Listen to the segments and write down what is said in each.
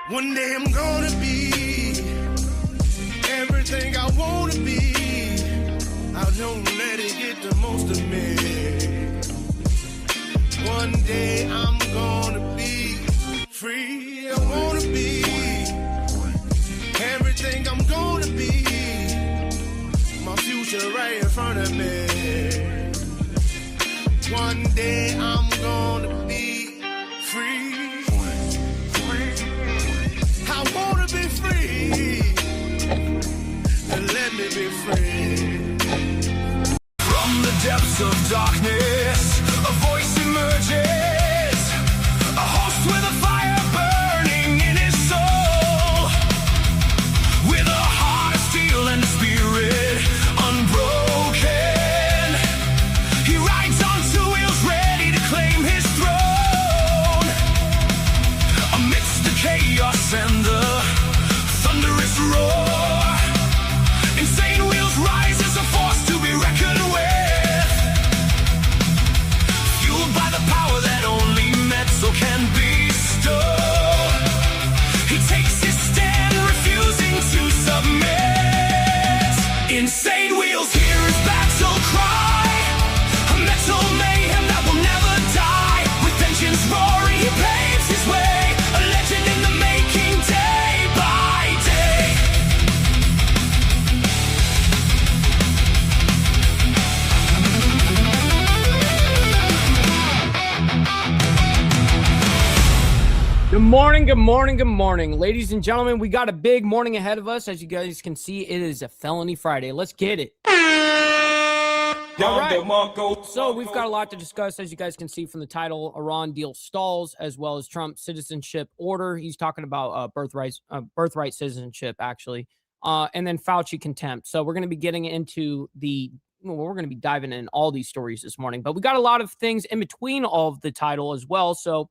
One day I'm gonna be everything I wanna be. I don't let it get the most of me. One day I'm gonna be free. I wanna be everything I'm gonna be. My future right in front of me. One day I'm gonna be free. I wanna be free. And let me be free. From the depths of darkness, a voice emerges. A host with a fire burning in his soul. With a heart of steel and a spirit unbroken. He rides on two wheels ready to claim his throne. Amidst the chaos and the thunderous roar, insane wheels rise as a force to be reckoned with. Fueled by the power that only metal can bestow. He takes his stand, refusing to submit. Insane wheels hear his battle cry. A metal mayhem that will never die. With engines roaring, he paves his way. A legend in the making, day by day. Good morning, good morning, good morning. Ladies and gentlemen, we got a big morning ahead of us. As you guys can see, it is a Felony Friday. Let's get it. All right. So we've got a lot to discuss, as you guys can see from the title. Iran deal stalls, as well as Trump's citizenship order. He's talking about birthright citizenship, actually. And then Fauci contempt. So we're going to be getting into we're going to be diving in all these stories this morning. But we got a lot of things in between all of the title as well. So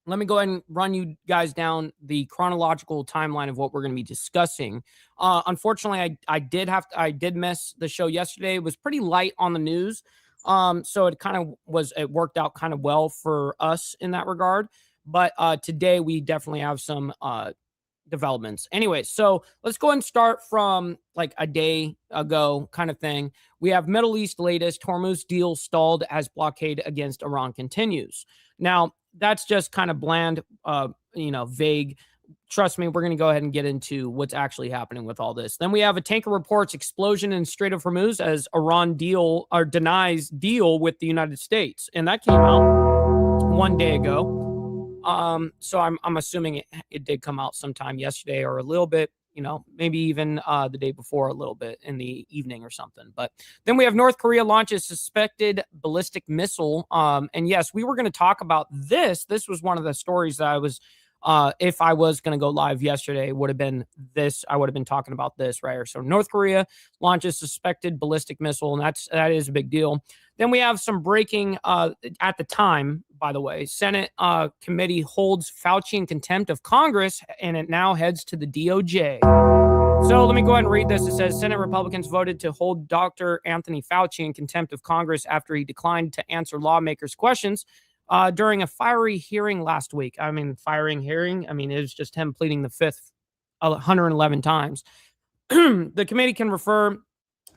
let me go ahead and run you guys down the chronological timeline of what we're going to be discussing. Unfortunately, I did miss the show yesterday. It was pretty light on the news. So it worked out kind of well for us in that regard. But today we definitely have some developments. Anyway, so let's go ahead and start from like a day ago kind of thing. We have Middle East latest. Hormuz deal stalled as blockade against Iran continues. Now, that's just kind of bland, vague. Trust me, we're going to go ahead and get into what's actually happening with all this. Then we have a tanker reports explosion in Strait of Hormuz as Iran denies deal with the United States. And that came out one day ago. So I'm assuming it did come out sometime yesterday or a little bit, maybe even the day before a little bit in the evening or something. But then we have North Korea launches suspected ballistic missile. And yes, we were going to talk about this. This was one of the stories that I was, if I was going to go live yesterday, would have been this. I would have been talking about this right here. So North Korea launches suspected ballistic missile, and that is a big deal. Then we have some breaking at the time, by the way. Senate committee holds Fauci in contempt of Congress, and it now heads to the DOJ. So let me go ahead and read this. It says Senate Republicans voted to hold Dr. Anthony Fauci in contempt of Congress after he declined to answer lawmakers' questions during a fiery hearing last week. I mean, it was just him pleading the fifth 111 times. The committee can refer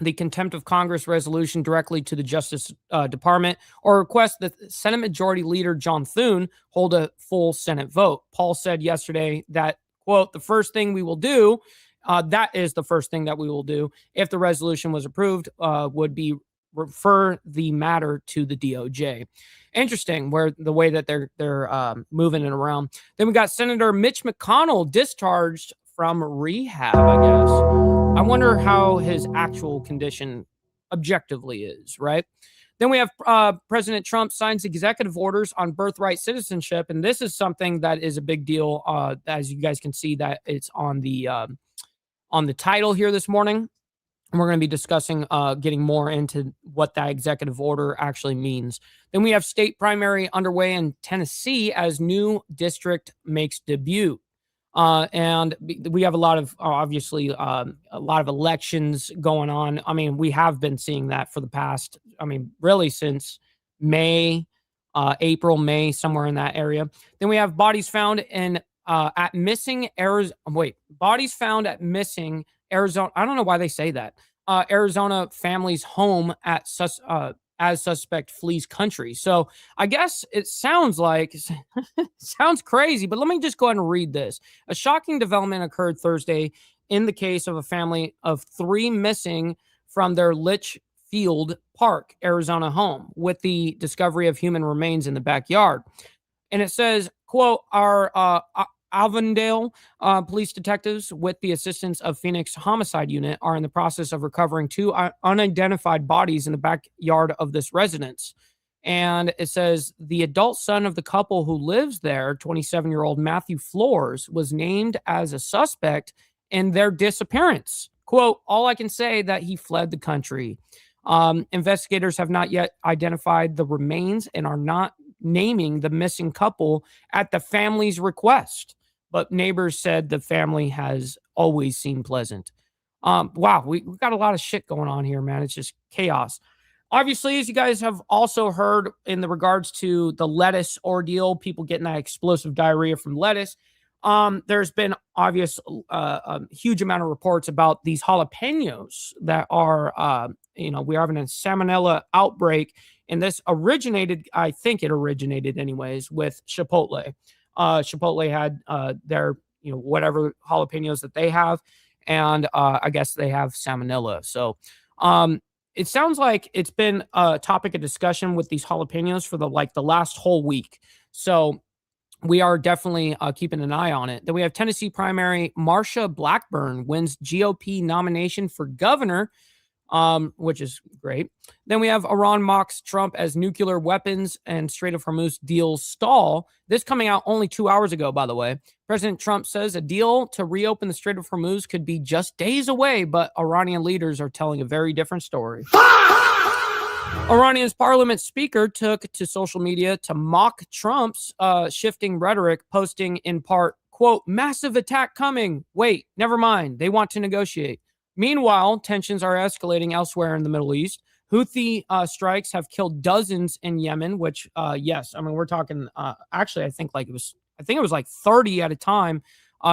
the contempt of Congress resolution directly to the Justice Department or request that Senate Majority Leader John Thune hold a full Senate vote. Paul said yesterday that, quote, the first thing we will do, that is the first thing that we will do if the resolution was approved, would be refer the matter to the DOJ. Interesting, where the way that they're moving it around. Then we got Senator Mitch McConnell discharged from rehab, I guess. I wonder how his actual condition objectively is, right? Then we have President Trump signs executive orders on birthright citizenship, and this is something that is a big deal. As you guys can see, that it's on the title here this morning. And we're going to be discussing getting more into what that executive order actually means. Then we have state primary underway in Tennessee as new district makes debut. And we have a lot of, obviously, a lot of elections going on. I mean, we have been seeing that for the past, really since April, May, somewhere in that area. Then we have bodies found in at missing Arizona. Wait, bodies found at missing Arizona. I don't know why they say that. Arizona family's home as suspect flees country. So I guess it sounds like sounds crazy, but let me just go ahead and read this. A shocking development occurred Thursday in the case of a family of 3 missing from their Litchfield Park, Arizona home, with the discovery of human remains in the backyard. And it says, quote, our Avondale police detectives, with the assistance of Phoenix Homicide Unit, are in the process of recovering 2 unidentified bodies in the backyard of this residence. And it says the adult son of the couple who lives there, 27-year-old Matthew Flores, was named as a suspect in their disappearance. Quote, all I can say that he fled the country. Investigators have not yet identified the remains and are not naming the missing couple at the family's request. But neighbors said the family has always seemed pleasant. Wow, we got a lot of shit going on here, man. It's just chaos. Obviously, as you guys have also heard in the regards to the lettuce ordeal, people getting that explosive diarrhea from lettuce. There's been obvious a huge amount of reports about these jalapenos that are, we're having a salmonella outbreak, and this originated, I think it originated anyways, with Chipotle. Chipotle had their, whatever jalapenos that they have, and I guess they have salmonella. So, it sounds like it's been a topic of discussion with these jalapenos for the last whole week. So we are definitely keeping an eye on it. Then we have Tennessee primary. Marsha Blackburn wins GOP nomination for governor, which is great. Then we have Iran mocks Trump as nuclear weapons and Strait of Hormuz deals stall. This coming out only 2 hours ago, by the way. President Trump says a deal to reopen the Strait of Hormuz could be just days away, but Iranian leaders are telling a very different story. Iranian's parliament speaker took to social media to mock Trump's shifting rhetoric, posting in part, quote, massive attack coming. Wait, never mind. They want to negotiate. Meanwhile, tensions are escalating elsewhere in the Middle East. Houthi strikes have killed dozens in Yemen, which, yes, I mean, we're talking, actually, I think it was like 30 at a time.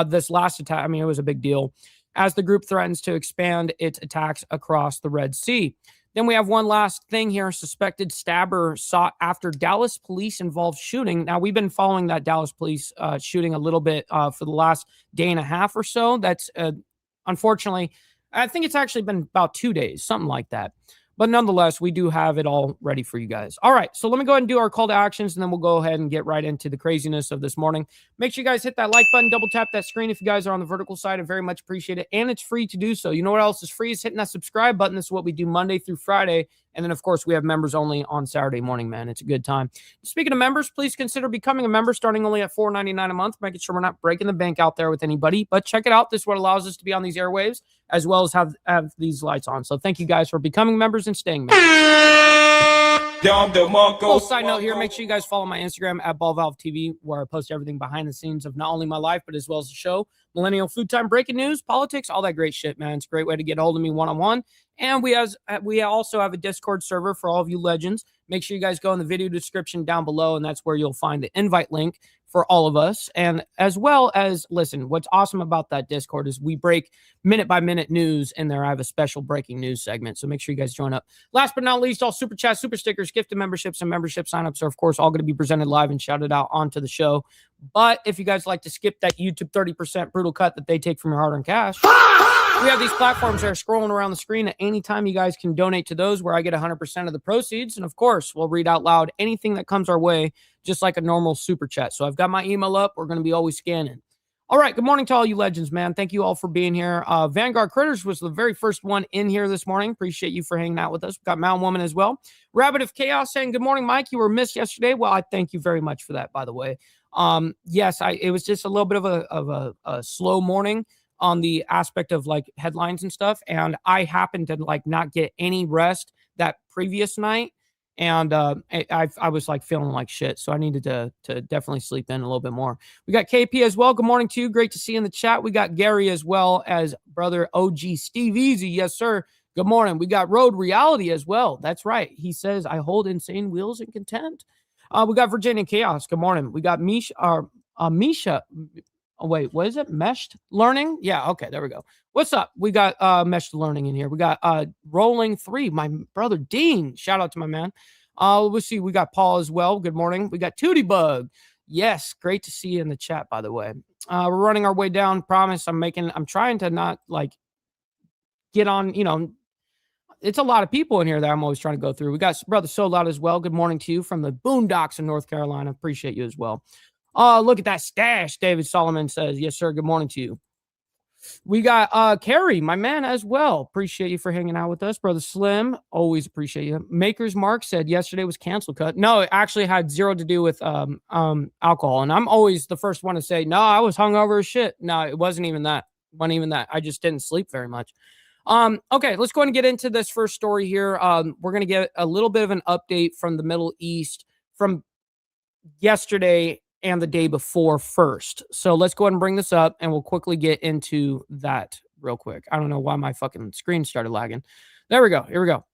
This last attack, I mean, it was a big deal as the group threatens to expand its attacks across the Red Sea. Then we have one last thing here. Suspected stabber sought after Dallas police involved shooting. Now, we've been following that Dallas police shooting a little bit for the last day and a half or so. That's unfortunately, I think it's actually been about 2 days, something like that. But nonetheless, we do have it all ready for you guys. All right, so let me go ahead and do our call to actions, and then we'll go ahead and get right into the craziness of this morning. Make sure you guys hit that like button, double tap that screen if you guys are on the vertical side. I very much appreciate it, and it's free to do so. You know what else is free? Is hitting that subscribe button. This is what we do Monday through Friday, and then, of course, we have members only on Saturday morning, man. It's a good time. Speaking of members, please consider becoming a member starting only at $4.99 a month, making sure we're not breaking the bank out there with anybody. But check it out. This is what allows us to be on these airwaves, as well as have these lights on. So thank you guys for becoming members and staying members. Full side note here, make sure you guys follow my Instagram at BallValveTV, where I post everything behind the scenes of not only my life, but as well as the show. Millennial Food Time, breaking news, politics, all that great shit, man. It's a great way to get a hold of me one-on-one. And we also have a Discord server for all of you legends. Make sure you guys go in the video description down below, and that's where you'll find the invite link for all of us. And as well as, listen, what's awesome about that Discord is we break minute-by-minute news in there. I have a special breaking news segment, so make sure you guys join up. Last but not least, all super chats, super stickers, gifted memberships, and membership signups are, of course, all going to be presented live and shouted out onto the show. But if you guys like to skip that YouTube 30% brutal cut that they take from your hard-earned cash, we have these platforms that are scrolling around the screen at any time. You guys can donate to those, where I get 100% of the proceeds. And of course, we'll read out loud anything that comes our way, just like a normal super chat. So I've got my email up. We're going to be always scanning. All right. Good morning to all you legends, man. Thank you all for being here. Vanguard Critters was the very first one in here this morning. Appreciate you for hanging out with us. We've got Mountain Woman as well. Rabbit of Chaos saying, good morning, Mike. You were missed yesterday. Well, I thank you very much for that, by the way. Yes, it was just a little bit of a slow morning on the aspect of like headlines and stuff. And I happened to like not get any rest that previous night. And I was like feeling like shit. So I needed to definitely sleep in a little bit more. We got KP as well. Good morning to you. Great to see you in the chat. We got Gary as well as brother OG Steve Easy. Yes, sir. Good morning. We got Road Reality as well. That's right. He says, I hold insane wheels in contempt. We got Virginia Chaos. Good morning. We got Misha. Oh, wait, what is it? Meshed learning? Yeah, okay, there we go. What's up? We got meshed learning in here. We got Rolling 3, my brother Dean. Shout out to my man. Let's see. We got Paul as well. Good morning. We got Tootie Bug. Yes, great to see you in the chat, by the way. We're running our way down. Promise. I'm trying to not like get on, it's a lot of people in here that I'm always trying to go through. We got brother So Loud as well. Good morning to you from the boondocks in North Carolina. Appreciate you as well. Look at that stash. David Solomon says, yes, sir. Good morning to you. We got Carrie, my man, as well. Appreciate you for hanging out with us. Brother Slim, always appreciate you. Maker's Mark said yesterday was cancel cut. No, it actually had zero to do with alcohol. And I'm always the first one to say, no, I was hungover as shit. No, it wasn't even that. Wasn't even that. I just didn't sleep very much. Okay, let's go ahead and get into this first story here. We're going to get a little bit of an update from the Middle East from yesterday and the day before first. So let's go ahead and bring this up and we'll quickly get into that real quick. I don't know why my fucking screen started lagging. There we go. Here we go.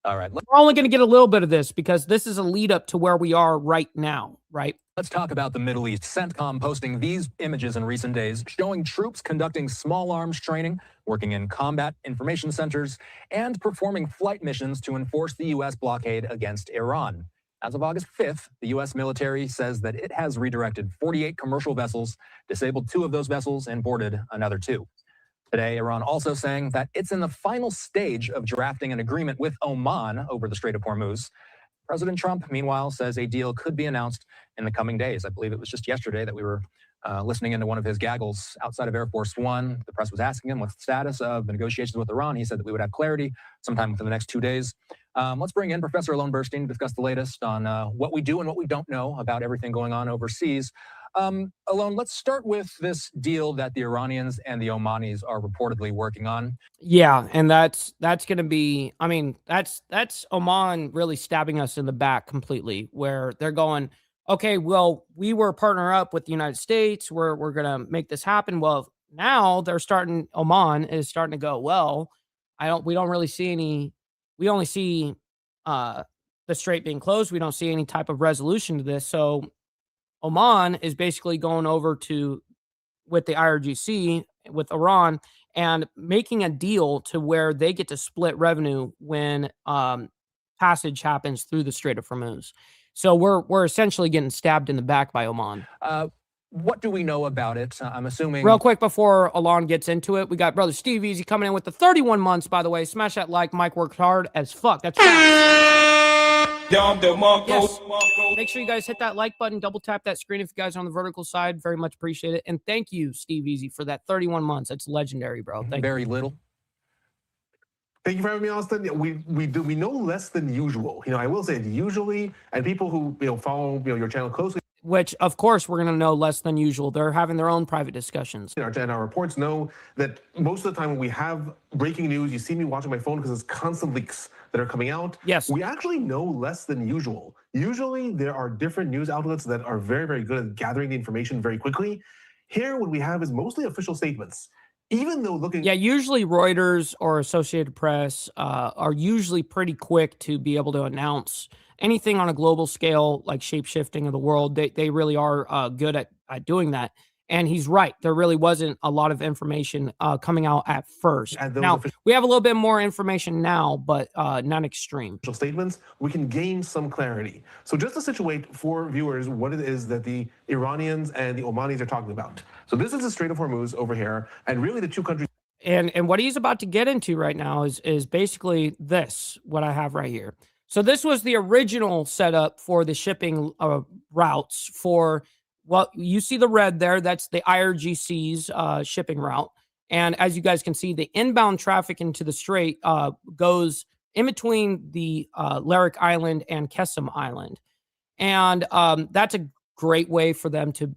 All right. We're only going to get a little bit of this because this is a lead up to where we are right now, right? Let's talk about the Middle East. CENTCOM posting these images in recent days showing troops conducting small arms training, working in combat information centers, and performing flight missions to enforce the U.S. blockade against Iran. As of August 5th, the U.S. military says that it has redirected 48 commercial vessels, disabled 2 of those vessels, and boarded another 2. Today, Iran also saying that it's in the final stage of drafting an agreement with Oman over the Strait of Hormuz. President Trump, meanwhile, says a deal could be announced in the coming days. I believe it was just yesterday that we were listening into one of his gaggles outside of Air Force One. The press was asking him what's the status of the negotiations with Iran. He said that we would have clarity sometime within the next 2 days. Let's bring in Professor Alon Burstein to discuss the latest on what we do and what we don't know about everything going on overseas. Alon, let's start with this deal that the Iranians and the Omanis are reportedly working on. Yeah, and that's going to be, I mean, that's Oman really stabbing us in the back completely, where they're going, okay, well, we were partner up with the United States. We're going to make this happen. Well, now Oman is starting to go, well, we don't really see any, we only see the strait being closed. We don't see any type of resolution to this. So Oman is basically going over with the IRGC, with Iran, and making a deal to where they get to split revenue when passage happens through the Strait of Hormuz. So we're essentially getting stabbed in the back by Oman. What do we know about it? I'm assuming... Real quick before Alon gets into it, we got brother Steve Easy coming in with the 31 months, by the way. Smash that like. Mike worked hard as fuck. That's yes. Make sure you guys hit that like button, double tap that screen if you guys are on the vertical side. Very much appreciate it. And thank you, Steve Easy, for that 31 months. That's legendary, bro. Thank Very you. little. Thank you for having me, Austin. We know less than usual. I will say usually, and people who follow your channel closely, which of course we're going to know less than usual. They're having their own private discussions. And our reports know that most of the time when we have breaking news, you see me watching my phone because it's constant leaks that are coming out. Yes. We actually know less than usual. Usually there are different news outlets that are very, very good at gathering the information very quickly. Here, what we have is mostly official statements. Even though yeah, usually Reuters or Associated Press are usually pretty quick to be able to announce anything on a global scale, like shape-shifting of the world. They really are good at doing that. And he's right. There really wasn't a lot of information coming out at first. Now, we have a little bit more information now, but not extreme. Statements, we can gain some clarity. So just to situate for viewers what it is that the Iranians and the Omanis are talking about. So this is the Strait of Hormuz over here, and really the two countries. And what he's about to get into right now is basically this, what I have right here. So this was the original setup for the shipping routes for... Well, you see the red there. That's the IRGC's shipping route. And as you guys can see, the inbound traffic into the strait goes in between the Larik Island and Kesem Island. And that's a great way for them to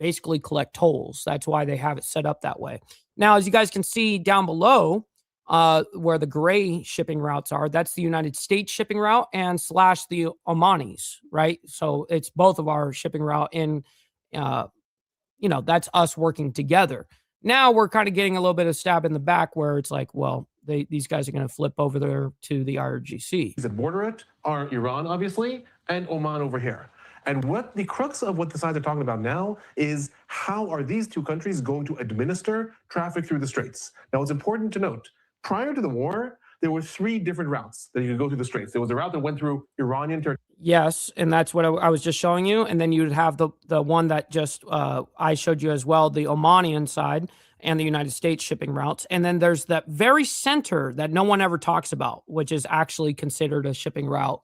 basically collect tolls. That's why they have it set up that way. Now, as you guys can see down below, where the gray shipping routes are, that's the United States shipping route and / the Omanis, right? So it's both of our shipping route in... that's us working together. Now we're kind of getting a little bit of stab in the back where it's like, well, these guys are going to flip over there to the IRGC. That border it are Iran, obviously, and Oman over here. And what the crux of what the sides are talking about now is how are these two countries going to administer traffic through the straits? Now, it's important to note, prior to the war, there were 3 different routes that you could go through the straits. There was a route that went through Iranian territory. Yes, and that's what I was just showing you. And then you'd have the one that just I showed you as well, the Omanian side and the United States shipping routes. And then there's that very center that no one ever talks about, which is actually considered a shipping route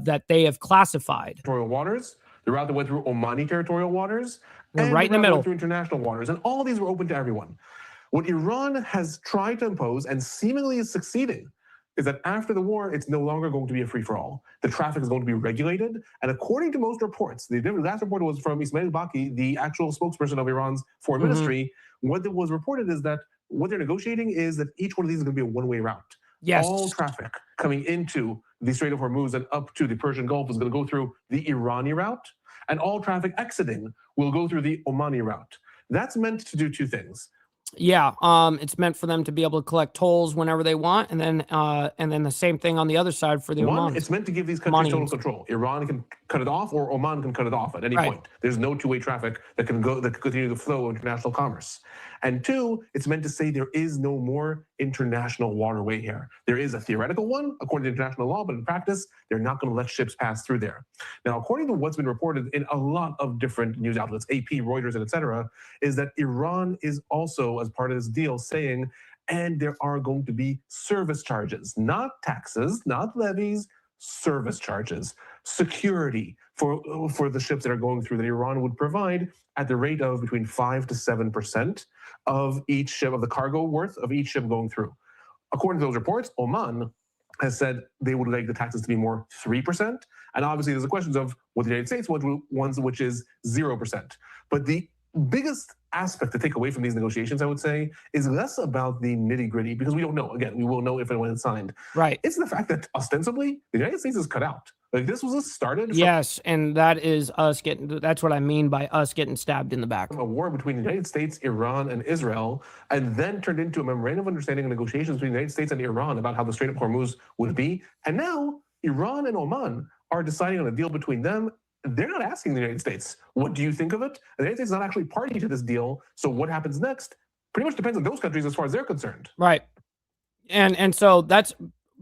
that they have classified. Territorial waters, the route that went through Omani territorial waters, and right in the middle through international waters. And all these were open to everyone. What Iran has tried to impose and seemingly is succeeding is that after the war, it's no longer going to be a free-for-all. The traffic is going to be regulated. And according to most reports, the last report was from Ismail Baqi, the actual spokesperson of Iran's foreign ministry. What was reported is that what they're negotiating is that each one of these is going to be a one-way route. Yes. All traffic coming into the Strait of Hormuz and up to the Persian Gulf is going to go through the Irani route, and all traffic exiting will go through the Omani route. That's meant to do 2 things. Yeah, it's meant for them to be able to collect tolls whenever they want, and then the same thing on the other side for the Oman. It's meant to give these countries total control. Iran can cut it off, or Oman can cut it off at any point. There's no 2-way traffic that can continue to flow international commerce. And 2, it's meant to say there is no more international waterway here. There is a theoretical one according to international law, but in practice, they're not going to let ships pass through there. Now, according to what's been reported in a lot of different news outlets, AP, Reuters, and etc., is that Iran is also, as part of this deal, saying, and there are going to be service charges, not taxes, not levies, service charges, security for the ships that are going through that Iran would provide at the rate of between 5 to 7% of each ship, of the cargo worth of each ship going through. According to those reports, Oman has said they would like the taxes to be more 3%. And obviously there's the questions of what the United States wants, which is 0%. But the biggest aspect to take away from these negotiations, I would say, is less about the nitty-gritty, because we don't know. Again, we will know if and when it's signed. Right. It's the fact that ostensibly the United States is cut out. Like, this was started from yes, and that is us getting. That's what I mean by us getting stabbed in the back. a war between the United States, Iran, and Israel, and then turned into a memorandum of understanding and negotiations between the United States and Iran about how the Strait of Hormuz would be. And now Iran and Oman are deciding on a deal between them. They're not asking the United States, what do you think of it? And the United States is not actually party to this deal. So what happens next pretty much depends on those countries as far as they're concerned. Right. And so that's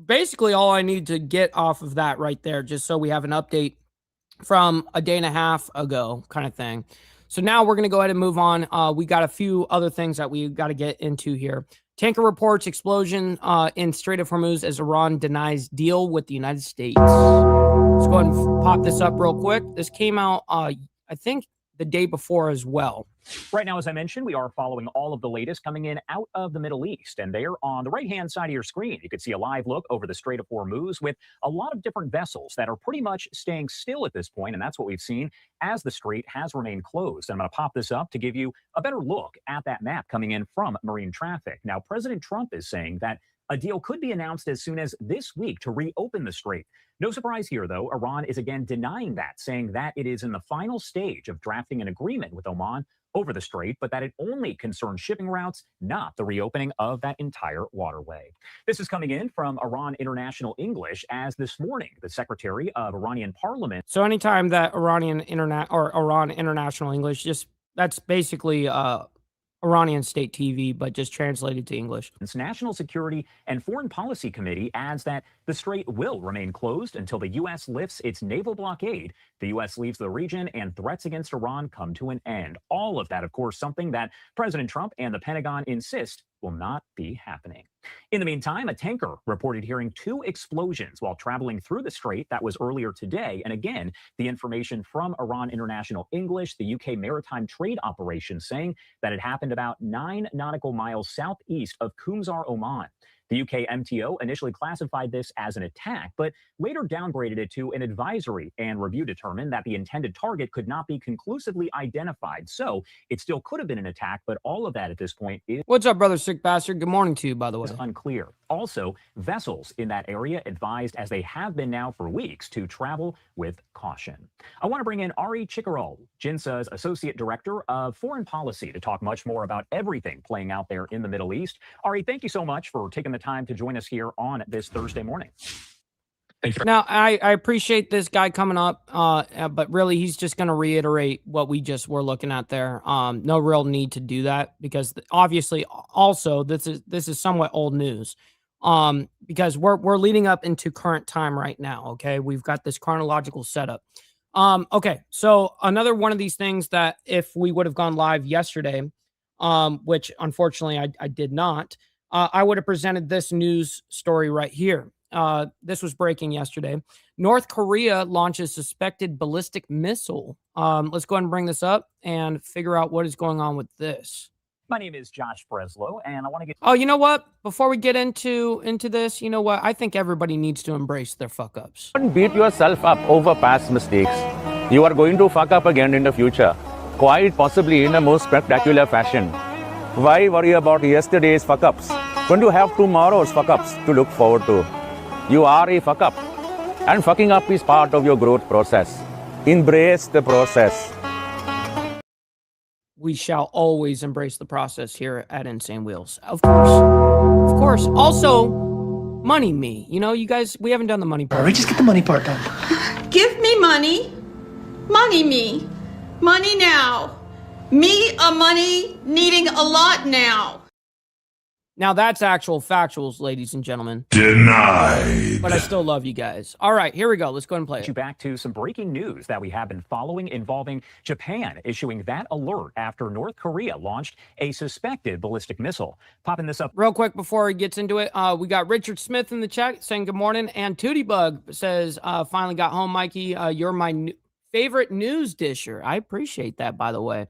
basically all I need to get off of that right there, just so we have an update from a day and a half ago kind of thing. So now we're going to go ahead and move on. We got a few other things that we got to get into here. Tanker reports explosion in Strait of Hormuz as Iran denies deal with the United States. Let's go ahead and pop this up real quick. This came out, I think, the day before as well. Right now, as I mentioned, we are following all of the latest coming in out of the Middle East. And there on the right-hand side of your screen, you can see a live look over the Strait of Hormuz with a lot of different vessels that are pretty much staying still at this point. And that's what we've seen as the strait has remained closed. And I'm going to pop this up to give you a better look at that map coming in from marine traffic. Now, President Trump is saying that a deal could be announced as soon as this week to reopen the strait. No surprise here, though. Iran is again denying that, saying that it is in the final stage of drafting an agreement with Oman over the strait, but that it only concerns shipping routes, not the reopening of that entire waterway. This is coming in from Iran International English, as this morning, the Secretary of Iranian Parliament. So anytime that Iran International English, just that's basically Iranian state TV, but just translated to English. Its National Security and Foreign Policy Committee adds that the strait will remain closed until the U.S. lifts its naval blockade, the U.S. leaves the region, and threats against Iran come to an end. All of that, of course, something that President Trump and the Pentagon insist will not be happening. In the meantime, a tanker reported hearing 2 explosions while traveling through the strait. That was earlier today. And again, the information from Iran International English, the UK Maritime Trade Operation, saying that it happened about 9 nautical miles southeast of Qumzar, Oman. The UK MTO initially classified this as an attack, but later downgraded it to an advisory, and review determined that the intended target could not be conclusively identified. So it still could have been an attack, but all of that at this point is... What's up, brother sick bastard? Good morning to you, by the way. Unclear. Also, vessels in that area advised, as they have been now for weeks, to travel with caution. I want to bring in Ari Chikaral, JINSA's Associate Director of Foreign Policy, to talk much more about everything playing out there in the Middle East. Ari, thank you so much for taking the time to join us here on this Thursday morning. Thank you. Now, I appreciate this guy coming up, but really he's just going to reiterate what we just were looking at there. No real need to do that because obviously also this is somewhat old news. Because we're leading up into current time right now. Okay, we've got this chronological setup. Okay, so another one of these things that if we would have gone live yesterday, which unfortunately I did not, I would have presented this news story right here. This was breaking yesterday. North Korea launches suspected ballistic missile. Let's go ahead and bring this up and figure out what is going on with this. My name is Josh Breslow, and I want to get... Oh, you know what? Before we get into this, you know what? I think everybody needs to embrace their fuck ups. Don't beat yourself up over past mistakes. You are going to fuck up again in the future, quite possibly in a most spectacular fashion. Why worry about yesterday's fuck ups when you have tomorrow's fuck ups to look forward to? You are a fuck up, and fucking up is part of your growth process. Embrace the process. We shall always embrace the process here at Insane Wheels. Of course. Also, money me. You know, you guys, we haven't done the money part. All right, just get the money part done. Give me money. Money me. Money now. Me a money needing a lot now. Now that's actual factuals, ladies and gentlemen. Denied. But I still love you guys. All right, here we go. Let's go ahead and play it. Back to some breaking news that we have been following involving Japan issuing that alert after North Korea launched a suspected ballistic missile. Popping this up real quick before he gets into it. We got Richard Smith in the chat saying good morning. And Tootie Bug says, finally got home, Mikey. You're my favorite news disher. I appreciate that, by the way.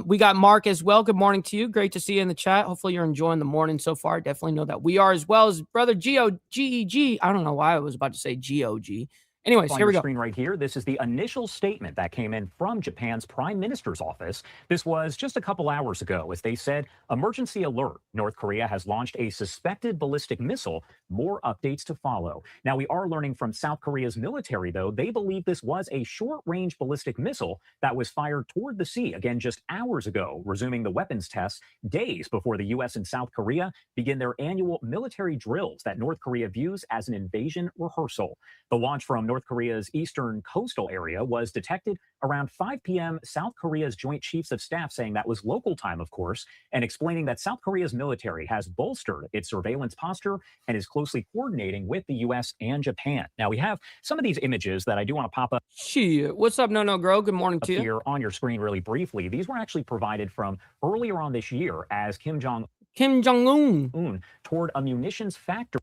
We got Mark as well. Good morning to you. Great to see you in the chat. Hopefully you're enjoying the morning so far. Definitely know that we are, as well as brother G-O-G-E-G. I don't know why I was about to say G-O-G. Anyways, here we go. Screen right here. This is the initial statement that came in from Japan's Prime Minister's office. This was just a couple hours ago, as they said, emergency alert. North Korea has launched a suspected ballistic missile. More updates to follow. Now, we are learning from South Korea's military, though. They believe this was a short-range ballistic missile that was fired toward the sea, again, just hours ago, resuming the weapons tests days before the U.S. and South Korea begin their annual military drills that North Korea views as an invasion rehearsal. The launch from North Korea's eastern coastal area was detected around 5 p.m. South Korea's Joint Chiefs of Staff saying that was local time, of course, and explaining that South Korea's military has bolstered its surveillance posture and is closely coordinating with the U.S. and Japan. Now, we have some of these images that I do want to pop up. Shit. What's up, No Grow? Good morning to you. Here on your screen really briefly. These were actually provided from earlier on this year as Kim Jong-un toward a munitions factory.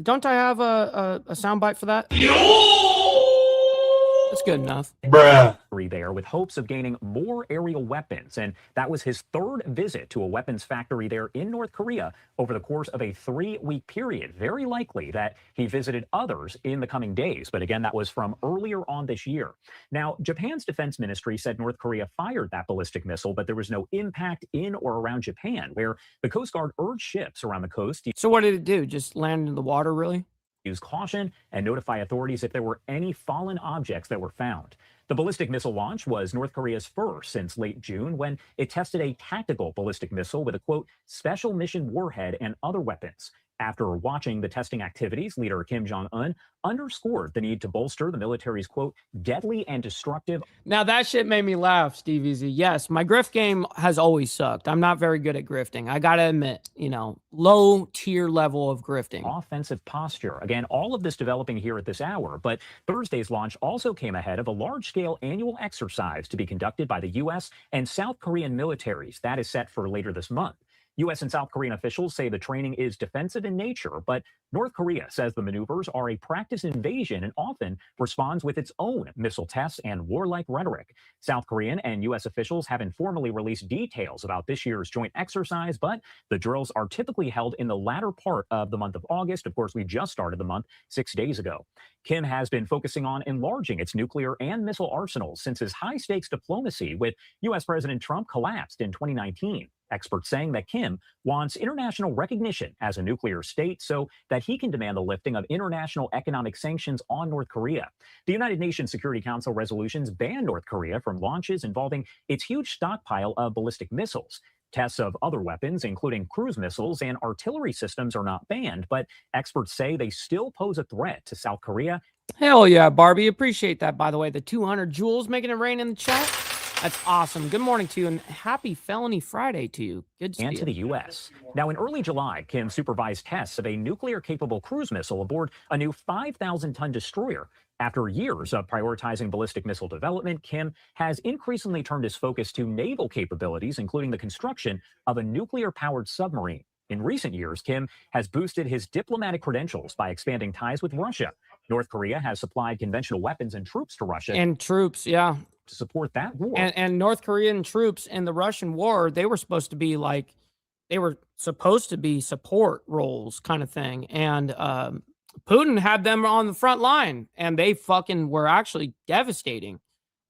Don't I have a soundbite for that? That's good enough. Bruh. There with hopes of gaining more aerial weapons. And that was his third visit to a weapons factory there in North Korea over the course of a 3-week period. Very likely that he visited others in the coming days. But again, that was from earlier on this year. Now, Japan's defense ministry said North Korea fired that ballistic missile, but there was no impact in or around Japan, where the Coast Guard urged ships around the coast. So what did it do? Just land in the water, really? Use caution and notify authorities if there were any fallen objects that were found. The ballistic missile launch was North Korea's first since late June, when it tested a tactical ballistic missile with a, quote, special mission warhead and other weapons. After watching the testing activities, leader Kim Jong-un underscored the need to bolster the military's, quote, deadly and destructive. Now, that shit made me laugh, Steve Easy. Yes, my grift game has always sucked. I'm not very good at grifting. I got to admit, you know, low tier level of grifting. Offensive posture. Again, all of this developing here at this hour, but Thursday's launch also came ahead of a large-scale annual exercise to be conducted by the U.S. and South Korean militaries. That is set for later this month. U.S. and South Korean officials say the training is defensive in nature, but North Korea says the maneuvers are a practice invasion and often responds with its own missile tests and warlike rhetoric. South Korean and U.S. officials haven't formally released details about this year's joint exercise, but the drills are typically held in the latter part of the month of August. Of course, we just started the month 6 days ago. Kim has been focusing on enlarging its nuclear and missile arsenals since his high-stakes diplomacy with U.S. President Trump collapsed in 2019. Experts saying that Kim wants international recognition as a nuclear state so that he can demand the lifting of international economic sanctions on North Korea. The United Nations Security Council resolutions ban North Korea from launches involving its huge stockpile of ballistic missiles. Tests of other weapons, including cruise missiles and artillery systems, are not banned, but experts say they still pose a threat to South Korea. Hell yeah, Barbie. Appreciate that, by the way. The 200 joules making it rain in the chat. That's awesome. Good morning to you, and happy Felony Friday to you. Good to see you. And to the U.S. Now, in early July, Kim supervised tests of a nuclear-capable cruise missile aboard a new 5,000-ton destroyer. After years of prioritizing ballistic missile development, Kim has increasingly turned his focus to naval capabilities, including the construction of a nuclear-powered submarine. In recent years, Kim has boosted his diplomatic credentials by expanding ties with Russia. North Korea has supplied conventional weapons and troops to Russia. And troops, yeah. To support that war. And North Korean troops in the Russian war, they were supposed to be support roles kind of thing. And Putin had them on the front line, and they fucking were actually devastating.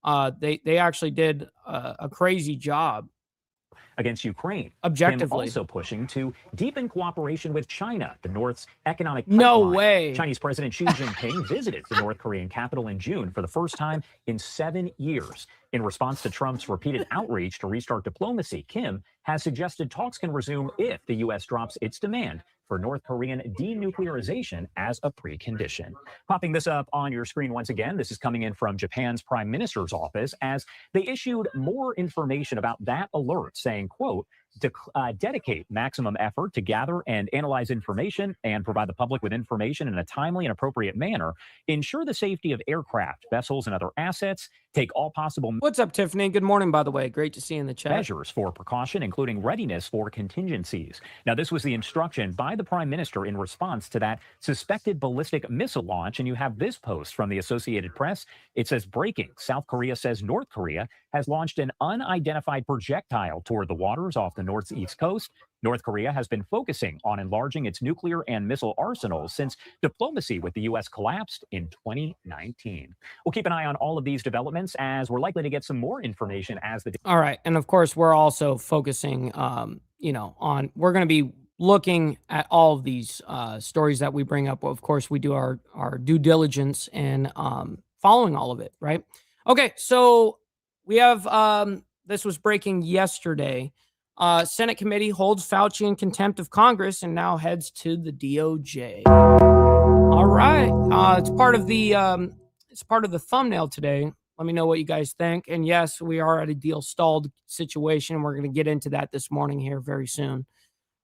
They actually did a crazy job against Ukraine. Objectively. Kim also pushing to deepen cooperation with China, the North's economic pipeline. No way. Chinese President Xi Jinping visited the North Korean capital in June for the first time in 7 years. In response to Trump's repeated outreach to restart diplomacy, Kim has suggested talks can resume if the U.S. drops its demand for North Korean denuclearization as a precondition. Popping this up on your screen once again, this is coming in from Japan's Prime Minister's office as they issued more information about that alert, saying, quote, dedicate maximum effort to gather and analyze information and provide the public with information in a timely and appropriate manner, ensure the safety of aircraft, vessels, and other assets, take all possible... What's up, Tiffany? Good morning, by the way. Great to see you in the chat. ...measures for precaution, including readiness for contingencies. Now, this was the instruction by the Prime Minister in response to that suspected ballistic missile launch, and you have this post from the Associated Press. It says, breaking, South Korea says North Korea has launched an unidentified projectile toward the waters off the northeast coast. North Korea has been focusing on enlarging its nuclear and missile arsenals since diplomacy with the U.S. collapsed in 2019. We'll keep an eye on all of these developments as we're likely to get some more information as the... All right. And of course, we're also focusing, we're going to be looking at all of these stories that we bring up. Of course, we do our due diligence and following all of it, right? Okay, so we have, this was breaking yesterday. Senate committee holds Fauci in contempt of Congress and now heads to the DOJ. All right. It's part of the thumbnail today. Let me know what you guys think. And yes, we are at a deal stalled situation. We're going to get into that this morning here very soon.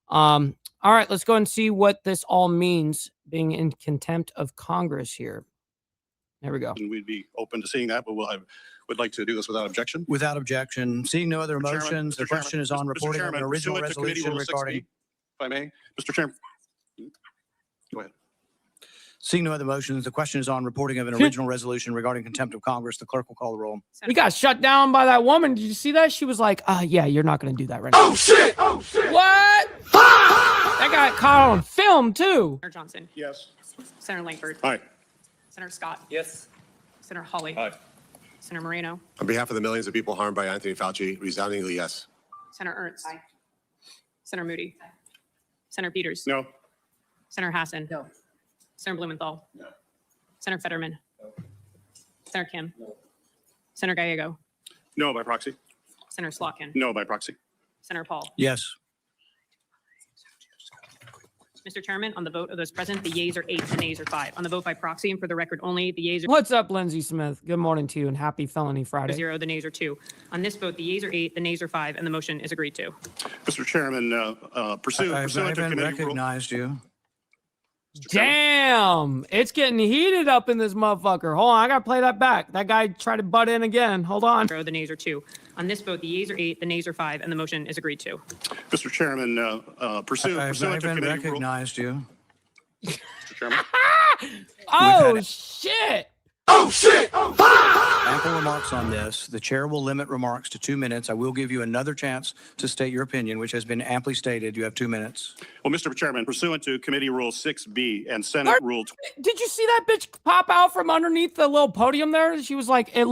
All right, let's go and see what this all means, being in contempt of Congress here. There we go. And we'd be open to seeing that, but would like to do this without objection. Without objection. Seeing no other motions, the question is on reporting of an original resolution regarding... If I may, Mr. Chairman. Go ahead. Seeing no other motions, the question is on reporting of an original resolution regarding contempt of Congress. The clerk will call the roll. We got shut down by that woman. Did you see that? She was like, yeah, you're not going to do that right now. Oh, shit! Oh, shit! What? That got caught on film, too. Senator Johnson. Yes. Senator Langford. Aye. Senator Scott. Yes. Senator Hawley. Aye. Senator Moreno. On behalf of the millions of people harmed by Anthony Fauci, resoundingly yes. Senator Ernst. Aye. Senator Moody. Senator Peters. No. Senator Hassan. No. Senator Blumenthal. No. Senator Fetterman. No. Senator Kim. No. Senator Gallego. No by proxy. Senator Slotkin. No by proxy. Senator Paul. Yes. Mr. Chairman, on the vote of those present, the yeas are 8, the nays are 5. On the vote by proxy, and for the record only, the yeas are... What's up, Lindsey Smith? Good morning to you and happy Felony Friday. 0, the nays are 2. On this vote, the yeas are 8, the nays are 5, and the motion is agreed to. Mr. Chairman, pursuant I've to committee recognized you. Damn, it's getting heated up in this motherfucker. Hold on, I gotta play that back. That guy tried to butt in again. Hold on. 0, the nays are 2. On this vote, the yeas are 8, the nays are 5, and the motion is agreed to. Mr. Chairman, pursuant to committee recognized you. Mr. Chairman. Oh, shit. Oh, shit! Oh, ample remarks on this. The chair will limit remarks to 2 minutes. I will give you another chance to state your opinion, which has been amply stated. You have 2 minutes. Well, Mr. Chairman, pursuant to Committee Rule 6B and Senate Rule... Did you see that bitch pop out from underneath the little podium there? She was like, it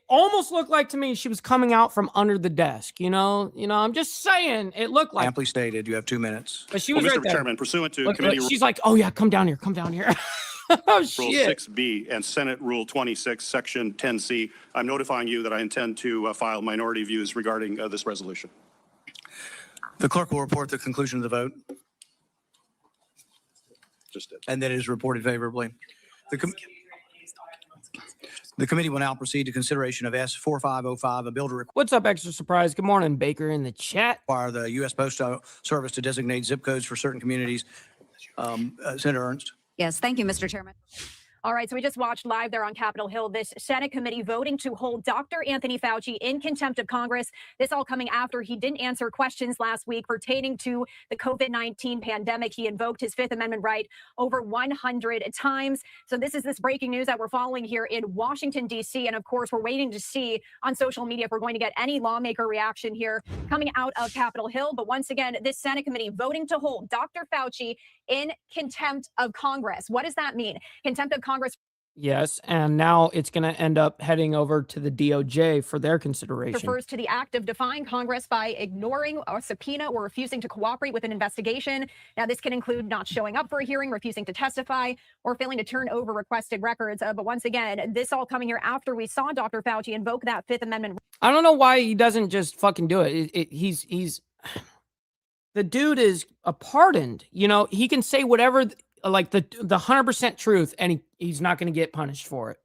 almost looked like to me she was coming out from under the desk, you know, I'm just saying it looked like... Amply stated. You have 2 minutes. But she was right Mr. there. Chairman, pursuant to Committee Rule... She's like, oh yeah, come down here. Oh, Rule shit. 6B and Senate Rule 26, Section 10C, I'm notifying you that I intend to file minority views regarding this resolution. The clerk will report the conclusion of the vote, and that it is reported favorably. The committee will now proceed to consideration of S4505, a bill to What's up, Extra Surprise? Good morning, Baker in the chat. require the U.S. Postal Service to designate zip codes for certain communities. Senator Ernst. Yes, thank you, Mr. Chairman. All right, so we just watched live there on Capitol Hill this Senate committee voting to hold Dr. Anthony Fauci in contempt of Congress. This all coming after he didn't answer questions last week pertaining to the COVID-19 pandemic. He invoked his Fifth Amendment right over 100 times. So this is breaking news that we're following here in Washington, D.C. And of course, we're waiting to see on social media if we're going to get any lawmaker reaction here coming out of Capitol Hill. But once again, this Senate committee voting to hold Dr. Fauci in contempt of Congress. What does that mean? Contempt of Congress. Yes, and now it's going to end up heading over to the DOJ for their consideration. Refers to the act of defying Congress by ignoring a subpoena or refusing to cooperate with an investigation. Now, this can include not showing up for a hearing, refusing to testify, or failing to turn over requested records. But once again, this all coming here after we saw Dr. Fauci invoke that Fifth Amendment. I don't know why he doesn't just fucking do it. He's the dude is a pardoned. You know, he can say whatever, like the 100% truth, and he's not going to get punished for it.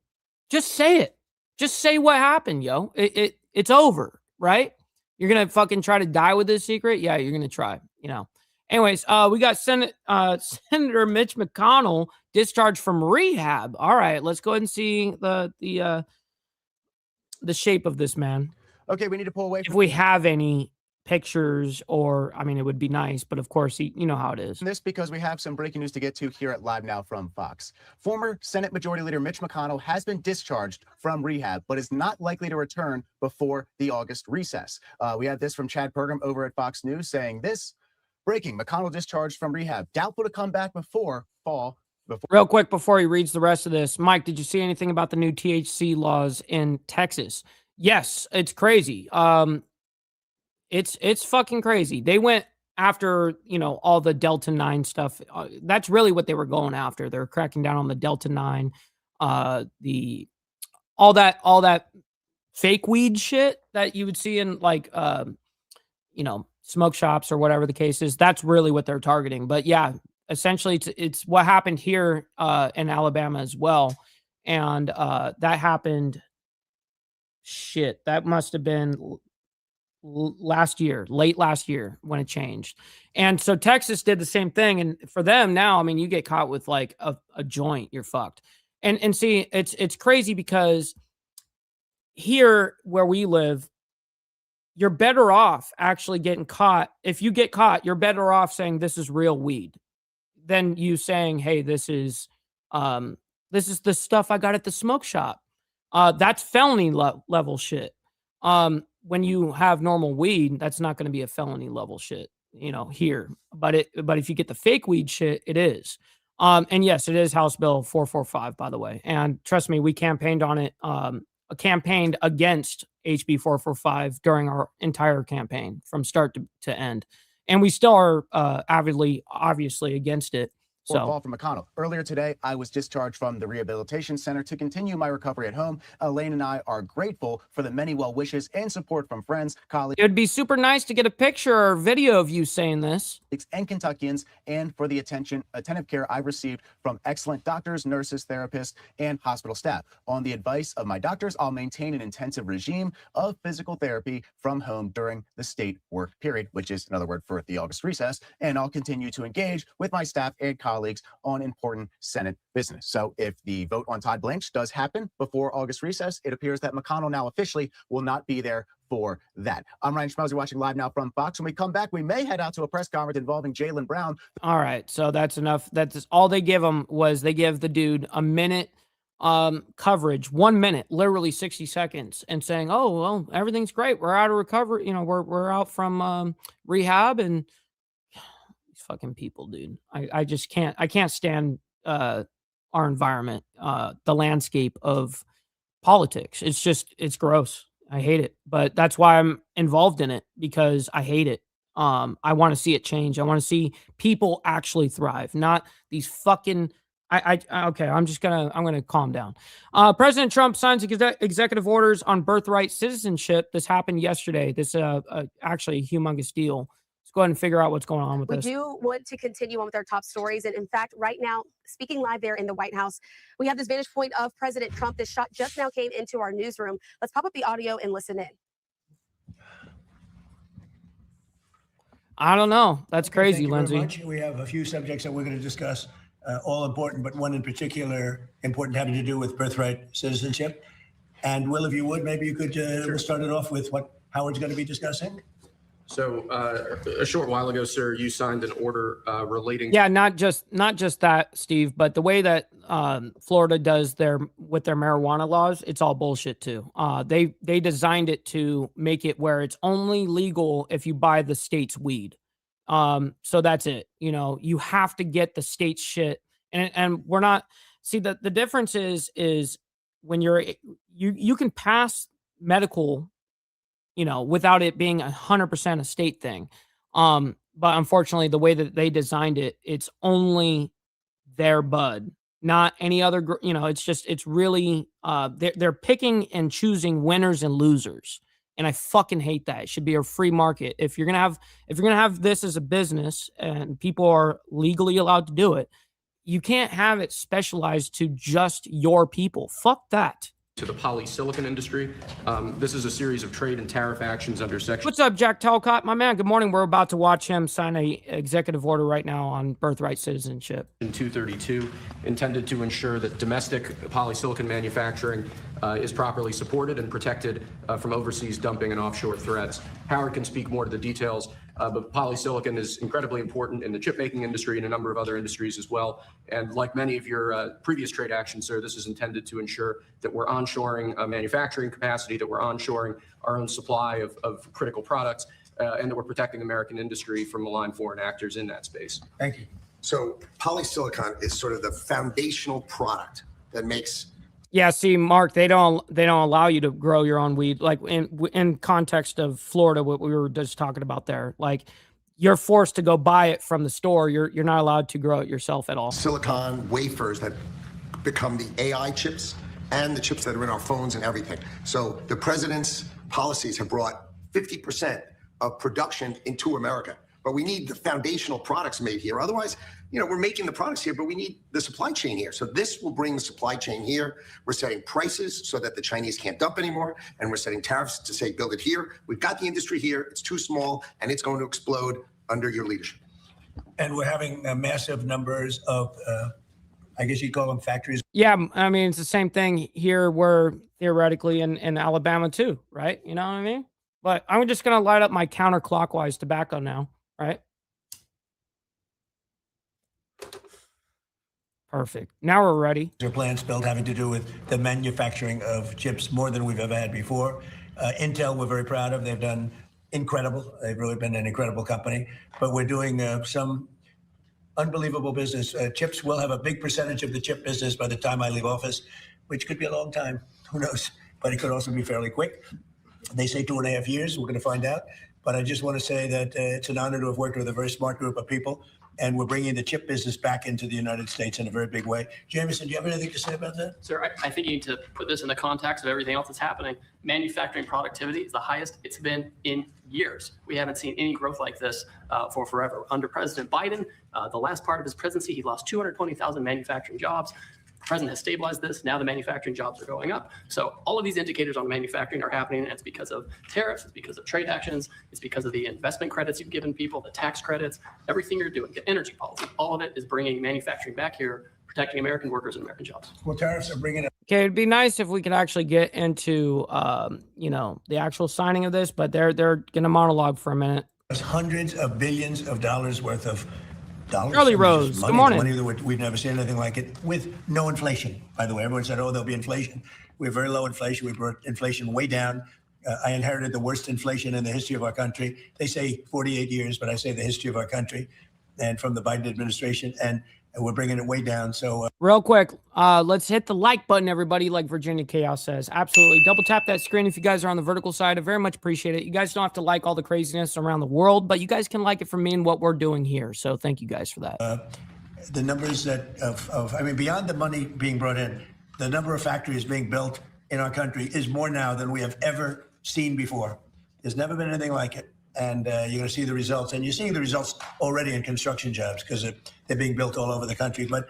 Just say it. Just say what happened, yo. It's over, right? You're going to fucking try to die with this secret? Yeah, you're going to try, you know. Anyways, we got Senator Mitch McConnell discharged from rehab. All right, let's go ahead and see the shape of this man. Okay, we need to pull away. If we have any pictures, or I mean, it would be nice, but of course, you know how it is. This because we have some breaking news to get to here at Live Now from Fox. Former Senate Majority Leader Mitch McConnell has been discharged from rehab, but is not likely to return before the August recess. We had this from Chad Pergam over at Fox News saying this: breaking, McConnell discharged from rehab, doubtful to come back before fall. Real quick before he reads the rest of this, Mike, did you see anything about the new THC laws in Texas? Yes, it's crazy. It's fucking crazy. They went after, you know, all the Delta 9 stuff. That's really what they were going after. They're cracking down on the Delta 9, all that fake weed shit that you would see in like, you know, smoke shops or whatever the case is. That's really what they're targeting. But yeah, essentially it's what happened here in Alabama as well. And that happened, that must have been late last year when it changed. And so Texas did the same thing. And for them now, I mean, you get caught with like a joint, you're fucked. And see, it's crazy because here where we live, you're better off actually getting caught. If you get caught, you're better off saying this is real weed than you saying, hey, this is the stuff I got at the smoke shop. That's felony level shit. When you have normal weed, that's not going to be a felony level shit, you know, here. But if you get the fake weed shit, it is. And yes, it is House Bill 445, by the way. And trust me, we campaigned on it, campaigned against HB 445 during our entire campaign from start to end. And we still are avidly, obviously, against it. So, call from McConnell. Earlier today, I was discharged from the rehabilitation center to continue my recovery at home. Elaine and I are grateful for the many well wishes and support from friends, colleagues. It would be super nice to get a picture or video of you saying this. And Kentuckians, and for the attentive care I've received from excellent doctors, nurses, therapists, and hospital staff. On the advice of my doctors, I'll maintain an intensive regime of physical therapy from home during the state work period, which is another word for the August recess. And I'll continue to engage with my staff and colleagues on important Senate business. So if the vote on Todd Blanche does happen before August recess, it appears that McConnell now officially will not be there for that. I'm Ryan Schmelzer watching Live Now from Fox. When we come back, we may head out to a press conference involving Jaylen Brown. All right, so that's enough. That's all they give him was they give the dude a minute coverage, 1 minute, literally 60 seconds, and saying, oh, well, everything's great. We're out of recovery. You know, we're out from rehab, and fucking people, dude. I just can't stand our environment, the landscape of politics. It's gross. I hate it, but that's why I'm involved in it, because I hate it. I want to see it change. I want to see people actually thrive, not these fucking okay, I'm gonna calm down. President Trump signs executive orders on birthright citizenship. This happened yesterday. This actually a humongous deal. Let's go ahead and figure out what's going on with this. We do want to continue on with our top stories. And in fact, right now, speaking live there in the White House, we have this vantage point of President Trump. This shot just now came into our newsroom. Let's pop up the audio and listen in. I don't know. That's crazy, thank you Lindsay. very much. We have a few subjects that we're going to discuss, all important, but one in particular important having to do with birthright citizenship. And Will, if you would, maybe you could we'll start it off with what Howard's going to be discussing. So a short while ago, sir, you signed an order relating. Yeah, not just that, Steve, but the way that Florida does with their marijuana laws, it's all bullshit too. They designed it to make it where it's only legal if you buy the state's weed. So that's it. You know, you have to get the state's shit, and we're not. See, the difference is when you can pass medical, you know, without it being 100% a state thing. But unfortunately, the way that they designed it, it's only their bud, not any other, you know, it's really, they're picking and choosing winners and losers. And I fucking hate that. It should be a free market. If you're going to have this as a business and people are legally allowed to do it, you can't have it specialized to just your people. Fuck that. To the polysilicon industry. This is a series of trade and tariff actions under Section. What's up, Jack Talcott? My man, good morning. We're about to watch him sign a executive order right now on birthright citizenship. 232, intended to ensure that domestic polysilicon manufacturing is properly supported and protected from overseas dumping and offshore threats. Howard can speak more to the details, but polysilicon is incredibly important in the chip making industry and a number of other industries as well. And like many of your previous trade actions, sir, this is intended to ensure that we're onshoring manufacturing capacity, that we're onshoring our own supply of critical products, and that we're protecting American industry from malign foreign actors in that space. Thank you. So polysilicon is sort of the foundational product that makes. Yeah, see, Mark, they don't allow you to grow your own weed. Like in context of Florida, what we were just talking about there, like you're forced to go buy it from the store. You're not allowed to grow it yourself at all. Silicon wafers that become the AI chips and the chips that are in our phones and everything. So the president's policies have brought 50% of production into America. But we need the foundational products made here. Otherwise, you know, we're making the products here, but we need the supply chain here. So this will bring the supply chain here. We're setting prices so that the Chinese can't dump anymore. And we're setting tariffs to say, build it here. We've got the industry here. It's too small, and it's going to explode under your leadership. And we're having massive numbers of, I guess you'd call them factories. Yeah, I mean, it's the same thing here. We're theoretically in Alabama too, right? You know what I mean? But I'm just going to light up my counterclockwise tobacco now, right? Perfect. Now we're ready. There are plans built having to do with the manufacturing of chips more than we've ever had before. Intel, we're very proud of. They've done incredible. They've really been an incredible company. But we're doing some unbelievable business. Chips will have a big percentage of the chip business by the time I leave office, which could be a long time. Who knows? But it could also be fairly quick. They say 2.5 years. We're going to find out. But I just want to say that it's an honor to have worked with a very smart group of people. And we're bringing the chip business back into the United States in a very big way. Jameson, do you have anything to say about that? Sir, I think you need to put this in the context of everything else that's happening. Manufacturing productivity is the highest it's been in years. We haven't seen any growth like this for forever. Under President Biden, the last part of his presidency, he lost 220,000 manufacturing jobs. The president has stabilized this. Now the manufacturing jobs are going up. So all of these indicators on manufacturing are happening, and it's because of tariffs, it's because of trade actions, it's because of the investment credits you've given people, the tax credits, everything you're doing, the energy policy, all of it is bringing manufacturing back here, protecting American workers and American jobs. Well, tariffs are bringing it. Okay, it'd be nice if we could actually get into, you know, the actual signing of this, but they're going to monologue for a minute. There's hundreds of billions of dollars worth of dollars. Charlie Rose, good morning. Money that we've never seen anything like it with no inflation. By the way, everyone said, oh, there'll be inflation. We have very low inflation. We brought inflation way down. I inherited the worst inflation in the history of our country. They say 48 years, but I say the history of our country, and from the Biden administration, and we're bringing it way down. So real quick, let's hit the like button, everybody, like Virginia Chaos says. Absolutely. Double tap that screen if you guys are on the vertical side. I very much appreciate it. You guys don't have to like all the craziness around the world, but you guys can like it from me and what we're doing here. So thank you guys for that. The numbers that I mean, beyond the money being brought in, the number of factories being built in our country is more now than we have ever seen before. There's never been anything like it. and you're going to see the results. And you're seeing the results already in construction jobs because they're being built all over the country. But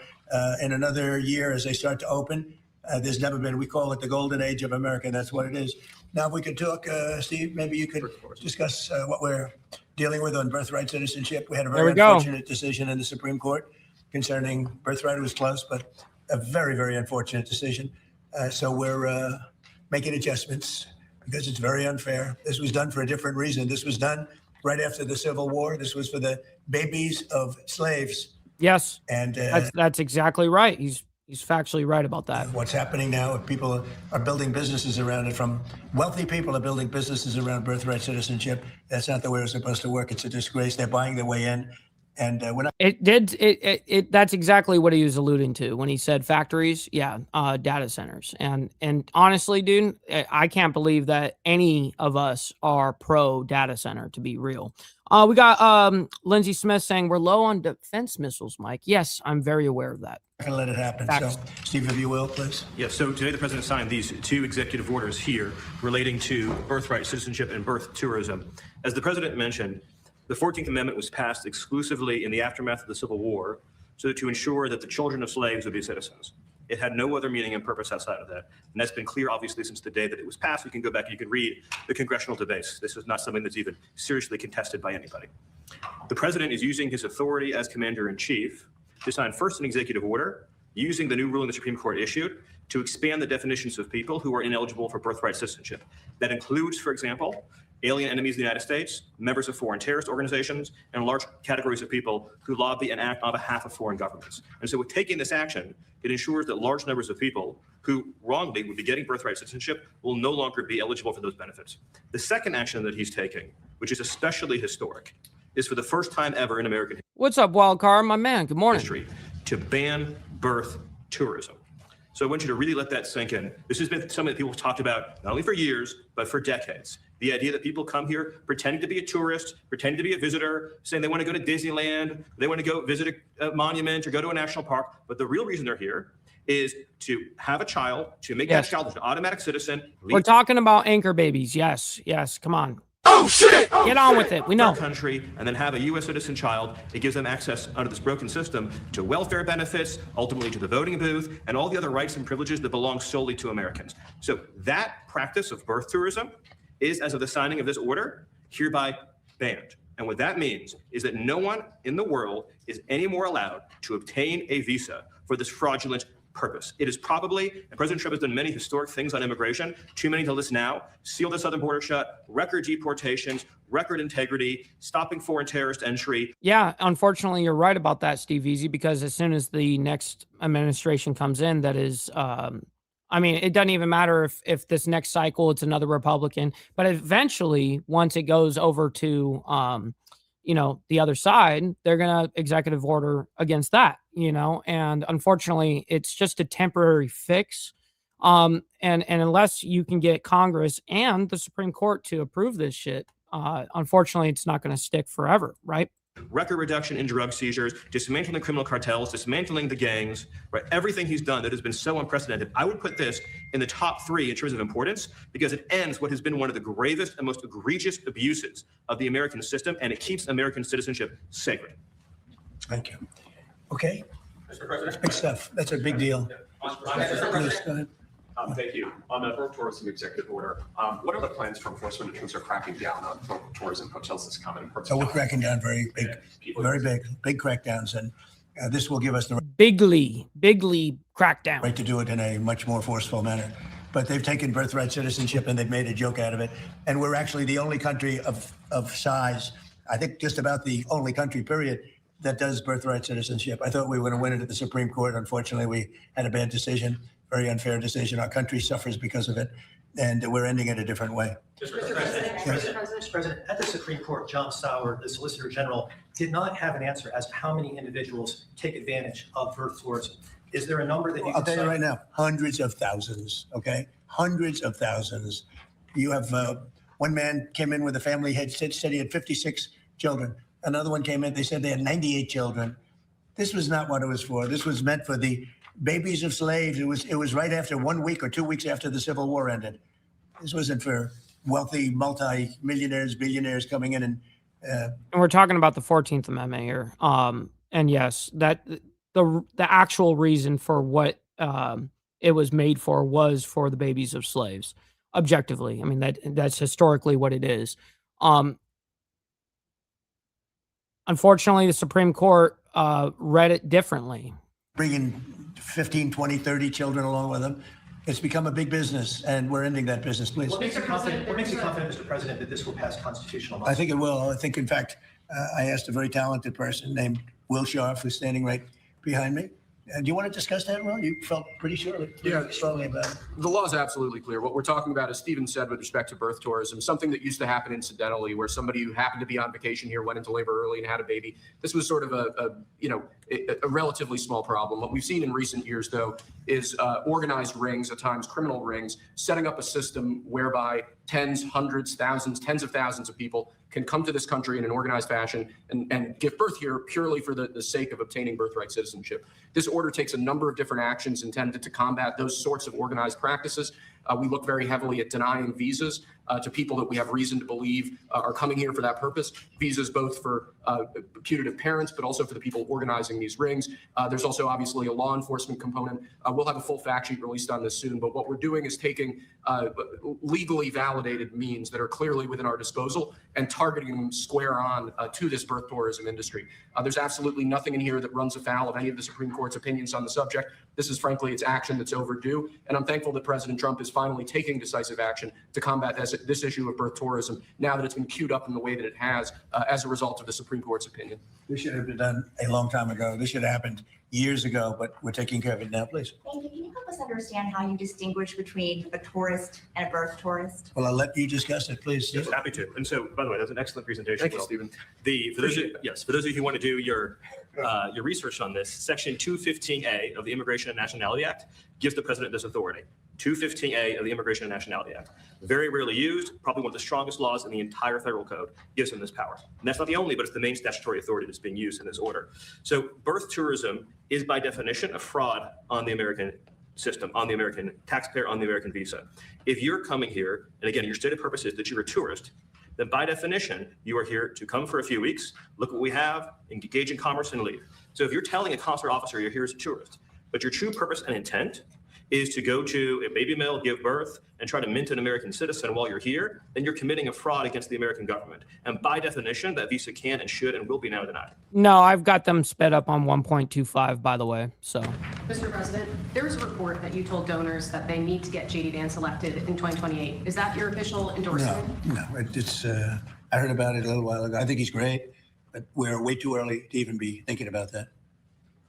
in another year, as they start to open, there's never been, we call it the golden age of America. That's what it is. Now, if we could talk, Steve, maybe you could discuss what we're dealing with on birthright citizenship. We had a very unfortunate decision in the Supreme Court concerning birthright. It was close, but a very, very unfortunate decision. So we're making adjustments because it's very unfair. This was done for a different reason. This was done right after the Civil War. This was for the babies of slaves. Yes, and that's exactly right. He's factually right about that. What's happening now, people are building businesses around it. From wealthy people are building businesses around birthright citizenship. That's not the way it's supposed to work. It's a disgrace. They're buying their way in. And we're not. That's exactly what he was alluding to when he said factories. Yeah, data centers. And honestly, dude, I can't believe that any of us are pro data center, to be real. We got Lindsey Smith saying we're low on defense missiles, Mike. Yes, I'm very aware of that. I'm going to let it happen. So, Steve, if you will, please. Yes. So today the president signed these 2 executive orders here relating to birthright citizenship and birth tourism. As the president mentioned, the 14th Amendment was passed exclusively in the aftermath of the Civil War to ensure that the children of slaves would be citizens. It had no other meaning and purpose outside of that. And that's been clear, obviously, since the day that it was passed. You can go back and you can read the congressional debates. This is not something that's even seriously contested by anybody. The president is using his authority as commander-in-chief to sign first an executive order using the new ruling the Supreme Court issued to expand the definitions of people who are ineligible for birthright citizenship. That includes, for example, alien enemies of the United States, members of foreign terrorist organizations, and large categories of people who lobby and act on behalf of foreign governments. And so with taking this action, it ensures that large numbers of people who wrongly would be getting birthright citizenship will no longer be eligible for those benefits. The second action that he's taking, which is especially historic, is for the first time ever in American history. What's up, Wildcard? My man, good morning. To ban birth tourism. So I want you to really let that sink in. This has been something that people have talked about not only for years, but for decades. The idea that people come here pretending to be a tourist, pretending to be a visitor, saying they want to go to Disneyland, they want to go visit a monument or go to a national park. But the real reason they're here is to have a child, to make that child an automatic citizen. We're talking about anchor babies. Yes, come on. Oh, shit! Get on with it. We know. Country, and then have a U.S. citizen child. It gives them access under this broken system to welfare benefits, ultimately to the voting booth, and all the other rights and privileges that belong solely to Americans. So that practice of birth tourism is, as of the signing of this order, hereby banned. And what that means is that no one in the world is any more allowed to obtain a visa for this fraudulent purpose. It is probably, and President Trump has done many historic things on immigration, too many to list now, seal the southern border shut, record deportations, record integrity, stopping foreign terrorist entry. Yeah, unfortunately, you're right about that, Steve Easy, because as soon as the next administration comes in, that is, I mean, it doesn't even matter if this next cycle, it's another Republican, but eventually, once it goes over to, the other side, they're going to executive order against that, and unfortunately it's just a temporary fix. And unless you can get Congress and the Supreme Court to approve this shit, unfortunately it's not going to stick forever. Right. Record reduction in drug seizures, dismantling criminal cartels, dismantling the gangs, right? Everything he's done that has been so unprecedented. I would put this in the top 3 in terms of importance because it ends what has been one of the gravest and most egregious abuses of the American system, and it keeps American citizenship sacred. Thank you. Okay. Mr. President. Big stuff. That's a big deal. Please, go ahead. Thank you. On the birth tourism executive order, what are the plans for enforcement in terms of cracking down on birth tourism hotels this common purpose? So we're cracking down very big crackdowns, and this will give us the bigly crackdown right to do it in a much more forceful manner. But they've taken birthright citizenship and they've made a joke out of it. And we're actually the only country of size, I think just about the only country, period, that does birthright citizenship. I thought we were going to win it at the Supreme Court. Unfortunately, we had a bad decision. Very unfair decision. Our country suffers because of it, and we're ending it a different way. Mr. President, at the Supreme Court, John Sauer, the Solicitor General, did not have an answer as to how many individuals take advantage of birth tourism. Is there a number that you I'll can tell you cite? right now, hundreds of thousands, okay? Hundreds of thousands. You have one man came in with a family, said he had 56 children. Another one came in, they said they had 98 children. This was not what it was for. This was meant for the babies of slaves. It was right after 1 week or 2 weeks after the Civil War ended. This wasn't for wealthy multi-millionaires, billionaires coming in and we're talking about the 14th Amendment here. And yes, that the actual reason for what it was made for was for the babies of slaves. Objectively, I mean that's historically what it is. Unfortunately, the Supreme Court read it differently. bringing 15, 20, 30 children along with them. It's become a big business, and we're ending that business, please. What makes you confident, Mr. President, that this will pass constitutional muster? I think it will. I think, in fact, I asked a very talented person named Will Scharf, who's standing right behind me. Do you want to discuss that, Will? You felt pretty strongly about it. The law is absolutely clear. What we're talking about, as Stephen said, with respect to birth tourism, something that used to happen incidentally, where somebody who happened to be on vacation here went into labor early and had a baby. This was sort of a relatively small problem. What we've seen in recent years, though, is organized rings, at times criminal rings, setting up a system whereby tens, hundreds, thousands, tens of thousands of people can come to this country in an organized fashion and give birth here purely for the sake of obtaining birthright citizenship. This order takes a number of different actions intended to combat those sorts of organized practices. We look very heavily at denying visas to people that we have reason to believe are coming here for that purpose. Visas both for putative parents, but also for the people organizing these rings. There's also obviously a law enforcement component. We'll have a full fact sheet released on this soon, but what we're doing is taking legally validated means that are clearly within our disposal and targeting them square on to this birth tourism industry. There's absolutely nothing in here that runs afoul of any of the Supreme Court's opinions on the subject. This is frankly, it's action that's overdue. And I'm thankful that President Trump is finally taking decisive action to combat this issue of birth tourism now that it's been queued up in the way that it has as a result of the Supreme Court's opinion. This should have been done a long time ago. This should have happened years ago, but we're taking care of it now, please. Thank you. Can you help us understand how you distinguish between a tourist and a birth tourist? Well, I'll let you discuss it, please. Yes, happy to. And so, by the way, that's an excellent presentation. Thank you, Stephen. For those of you who want to do your research on this, Section 215A of the Immigration and Nationality Act gives the president this authority. 215A of the Immigration and Nationality Act. Very rarely used, probably one of the strongest laws in the entire federal code, gives him this power. And that's not the only, but it's the main statutory authority that's being used in this order. So birth tourism is by definition a fraud on the American system, on the American taxpayer, on the American visa. If you're coming here, and again, your stated purpose is that you're a tourist, then by definition, you are here to come for a few weeks, look what we have, engage in commerce, and leave. So if you're telling a consular officer you're here as a tourist, but your true purpose and intent is to go to a baby mill, give birth, and try to mint an American citizen while you're here, then you're committing a fraud against the American government. And by definition, that visa can and should and will be now denied. No, I've got them sped up on 1.25, by the way. So, Mr. President, there's a report that you told donors that they need to get J.D. Vance elected in 2028. Is that your official endorsement? No, it's. I heard about it a little while ago. I think he's great, but we're way too early to even be thinking about that.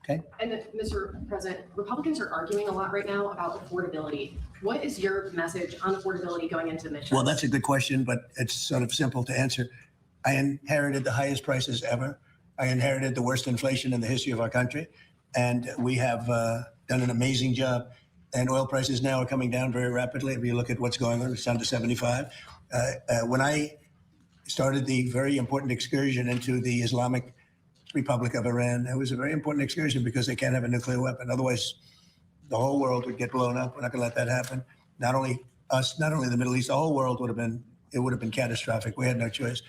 Okay. And Mr. President, Republicans are arguing a lot right now about affordability. What is your message on affordability going into the midterm? Well, that's a good question, but it's sort of simple to answer. I inherited the highest prices ever. I inherited the worst inflation in the history of our country. And we have done an amazing job. And oil prices now are coming down very rapidly. If you look at what's going on, it's down to 75. When I started the very important excursion into the Islamic Republic of Iran, it was a very important excursion because they can't have a nuclear weapon. Otherwise, the whole world would get blown up. We're not going to let that happen. Not only us, not only the Middle East, the whole world would have been catastrophic. We had no choice.